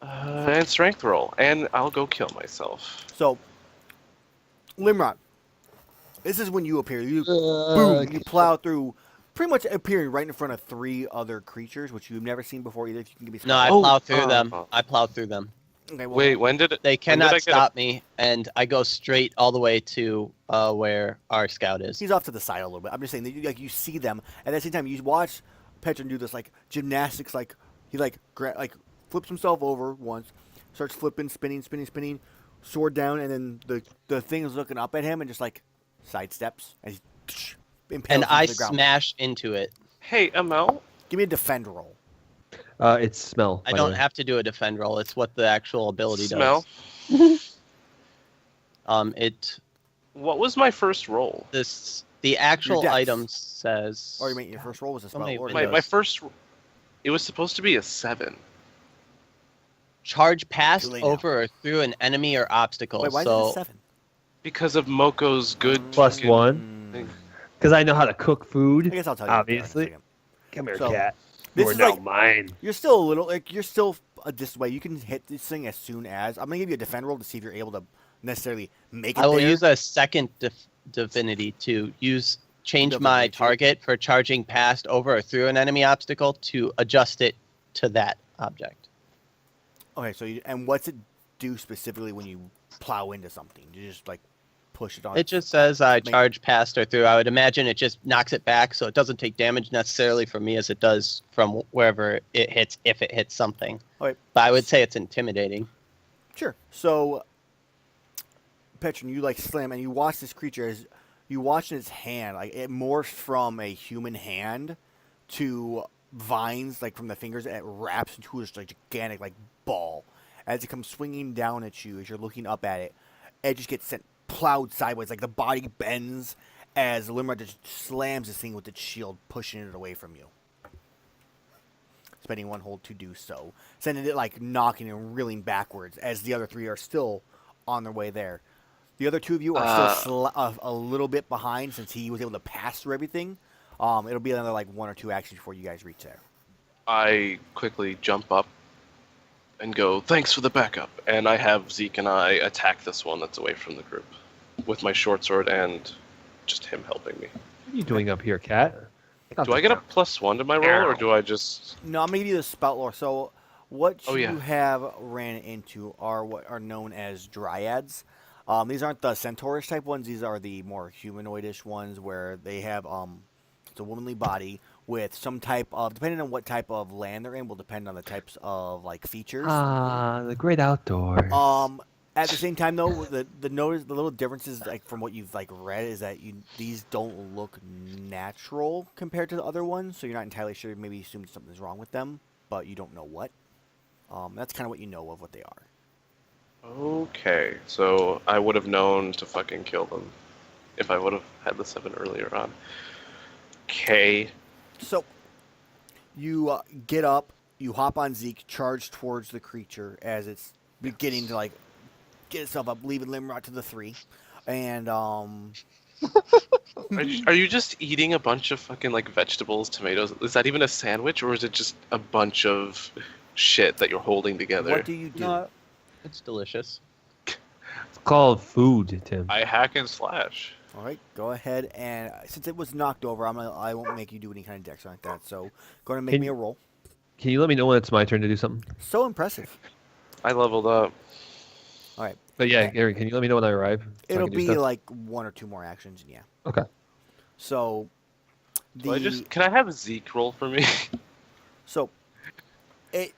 Speaker 1: And strength roll, and I'll go kill myself.
Speaker 2: so Limrod, this is when you appear. You boom, you plow through, pretty much appearing right in front of 3 other creatures, which you've never seen before either. If you can give me some.
Speaker 3: No, I
Speaker 1: Oh,
Speaker 3: plow through
Speaker 1: oh,
Speaker 3: them.
Speaker 1: oh.
Speaker 3: I plow through them.
Speaker 2: Okay, well,
Speaker 1: Wait, when did it?
Speaker 3: They
Speaker 1: when did
Speaker 3: cannot
Speaker 1: I get
Speaker 3: stop me, and I go straight all the way to where our scout is.
Speaker 2: he's off to the side a little bit. I'm just saying that you see them, and at the same time you watch Petron do this like gymnastics, like he like flips himself over once, starts flipping, spinning, sword down, and then the thing is looking up at him and just like sidesteps as he impales
Speaker 3: And
Speaker 2: into
Speaker 3: I
Speaker 2: the ground.
Speaker 3: smash into it.
Speaker 1: Hey, Amell.
Speaker 2: Give me a defend roll.
Speaker 4: It's smell.
Speaker 3: I
Speaker 4: by the
Speaker 3: don't
Speaker 4: way.
Speaker 3: have to do a defend roll. It's what the actual ability
Speaker 1: Smell.
Speaker 3: does.
Speaker 1: What was my first roll?
Speaker 3: The actual
Speaker 2: dex.
Speaker 3: item says.
Speaker 2: Or you mean your first roll was a spell
Speaker 3: many
Speaker 2: order?
Speaker 3: windows?
Speaker 1: My first. It was supposed to be a 7.
Speaker 3: Charge
Speaker 2: Too
Speaker 3: past,
Speaker 2: late now.
Speaker 3: over, or through an enemy or obstacle.
Speaker 2: Wait, why is it
Speaker 3: so
Speaker 2: a 7?
Speaker 1: Because of Moko's good
Speaker 4: Plus
Speaker 1: fucking
Speaker 4: 1.
Speaker 1: thing.
Speaker 4: Because I know how to cook
Speaker 2: I
Speaker 4: food.
Speaker 2: guess I'll tell you. in a
Speaker 4: Obviously.
Speaker 2: second.
Speaker 4: Come here,
Speaker 2: So,
Speaker 4: cat.
Speaker 2: this
Speaker 4: You are
Speaker 2: is
Speaker 4: now
Speaker 2: like-
Speaker 4: mine.
Speaker 2: You're still a little like you're still this way. You can hit this thing as soon as I'm gonna give you a defend roll to see if you're able to necessarily make it.
Speaker 3: I will
Speaker 2: there.
Speaker 3: use a second divinity to change
Speaker 2: Double
Speaker 3: my
Speaker 2: nature.
Speaker 3: target for charging past, over, or through an enemy obstacle to adjust it to that object.
Speaker 2: Okay, so and what's it do specifically when you plow into something? You just like push it on.
Speaker 3: It just says I
Speaker 2: Make-
Speaker 3: charge past or through. I would imagine it just knocks it back, so it doesn't take damage necessarily from me as it does from wherever it hits, if it hits something.
Speaker 2: Okay.
Speaker 3: But I would say it's intimidating.
Speaker 2: Sure. So, Petron, you like slam, and you watch this creature as you watch its hand, like it morphs from a human hand to vines, like from the fingers, and it wraps into this like gigantic like ball. As it comes swinging down at you, as you're looking up at it, it just gets sent plowed sideways, like the body bends as Limrod just slams this thing with its shield, pushing it away from you. Spending one hold to do so, sending it like knocking and reeling backwards as the other three are still on their way there. The other two of you are still a little bit behind since he was able to pass through everything. It'll be another like 1 or 2 actions before you guys reach there.
Speaker 1: I quickly jump up and go, thanks for the backup. And I have Zeke and I attack this one that's away from the group with my short sword and just him helping me.
Speaker 4: What are you doing up here, cat?
Speaker 1: Do I get a +1 to my roll, or do I just...
Speaker 2: No, I'm gonna give you the spout lore. So, what
Speaker 1: Oh,
Speaker 2: you
Speaker 1: yeah.
Speaker 2: have ran into are what are known as dryads. These aren't the centaurish type ones. These are the more humanoidish ones where they have it's a womanly body with some type of, depending on what type of land they're in, will depend on the types of like features.
Speaker 4: Ah, the great outdoors.
Speaker 2: At the same time, though, the little differences like from what you've like read is that these don't look natural compared to the other ones, so you're not entirely sure. Maybe you assume something's wrong with them, but you don't know what. That's kind of what you know of what they are.
Speaker 1: Okay, so I would have known to fucking kill them if I would have had the 7 earlier on. Okay.
Speaker 2: So you get up, you hop on Zeke, charge towards the creature as it's beginning to like get itself up, leaving Limrod to the 3, and
Speaker 1: Are you just eating a bunch of fucking like vegetables, tomatoes? Is that even a sandwich, or is it just a bunch of shit that you're holding together?
Speaker 2: what do you do?
Speaker 3: No, it's delicious.
Speaker 4: It's called food, Tim.
Speaker 1: I hack and slash.
Speaker 2: All right, go ahead, and since it was knocked over, I won't make you do any kind of dex like that. So go ahead and make
Speaker 4: Can-
Speaker 2: me a roll.
Speaker 4: Can you let me know when it's my turn to do something?
Speaker 2: So impressive.
Speaker 1: I leveled up.
Speaker 2: All right,
Speaker 4: But yeah, Gary, can you let me know when I arrive? so I
Speaker 2: it'll
Speaker 4: can do
Speaker 2: be
Speaker 4: stuff?
Speaker 2: like 1 or 2 more actions, and yeah.
Speaker 4: Okay.
Speaker 2: So
Speaker 1: Can I have Zeke roll for me?
Speaker 2: So it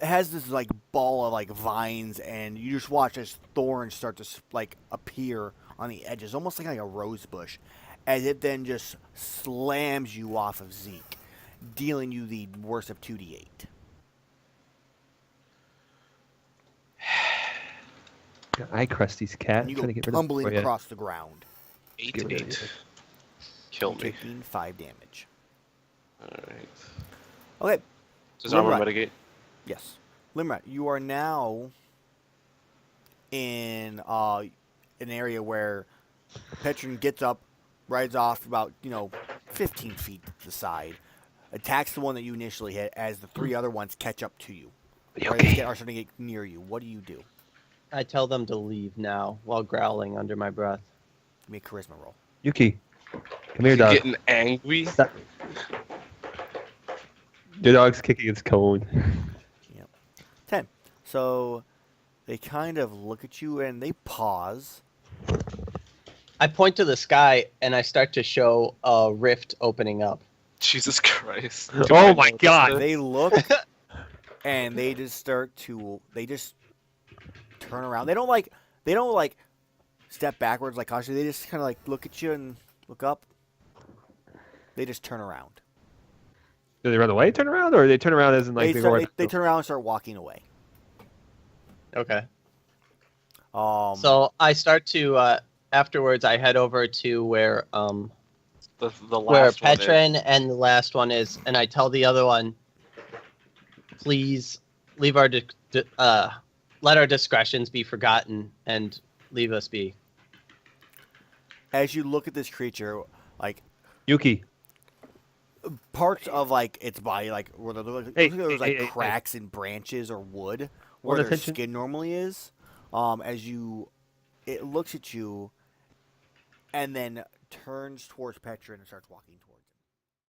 Speaker 2: has this like ball of like vines, and you just watch as thorns start to like appear on the edges, almost like a rose bush, as it then just slams you off of Zeke, dealing you the worst of 2d8.
Speaker 4: I Krusty's cat.
Speaker 2: And you
Speaker 4: trying
Speaker 2: go
Speaker 4: to get rid
Speaker 2: tumbling
Speaker 4: of it.
Speaker 2: across the ground,
Speaker 1: 8
Speaker 4: Get rid of
Speaker 1: 8.
Speaker 4: it.
Speaker 1: Kill
Speaker 2: You're
Speaker 1: me.
Speaker 2: taking 5 damage.
Speaker 1: Alright.
Speaker 2: Okay,
Speaker 1: Does armor
Speaker 2: Limrod.
Speaker 1: mitigate?
Speaker 2: yes, Limrod, you are now in an area where Petron gets up, rides off about 15 feet to the side, attacks the one that you initially hit as the 3 other ones catch up to you.
Speaker 4: You
Speaker 2: Or
Speaker 4: okay?
Speaker 2: are starting to get near you. What do you do?
Speaker 3: I tell them to leave now while growling under my breath.
Speaker 2: Give me a charisma roll.
Speaker 4: Yuki, come here,
Speaker 1: You
Speaker 4: dog.
Speaker 1: getting angry?
Speaker 4: Your dog's kicking its cone.
Speaker 2: 10. So they kind of look at you and they pause.
Speaker 3: I point to the sky and I start to show a rift opening up.
Speaker 1: Jesus Christ.
Speaker 4: Oh my God.
Speaker 2: They look and they just turn around. They don't like step backwards like cautiously. They just kind of like look at you and look up. They just turn around.
Speaker 4: Do they run away, turn around, or they turn around as in like
Speaker 2: they,
Speaker 4: they
Speaker 2: start,
Speaker 4: go?
Speaker 2: they turn around and start walking away.
Speaker 3: Okay.
Speaker 2: So
Speaker 3: So I start to afterwards. I head over to where
Speaker 1: The
Speaker 3: where
Speaker 1: last one is-
Speaker 3: Petron and the last one is, and I tell the other one, please leave our let our discretions be forgotten and leave us be.
Speaker 2: as you look at this creature, like
Speaker 4: Yuki.
Speaker 2: parts of like its body, like where there's like cracks in branches or wood where their skin normally is. It looks at you and then turns towards Petra and starts walking towards it.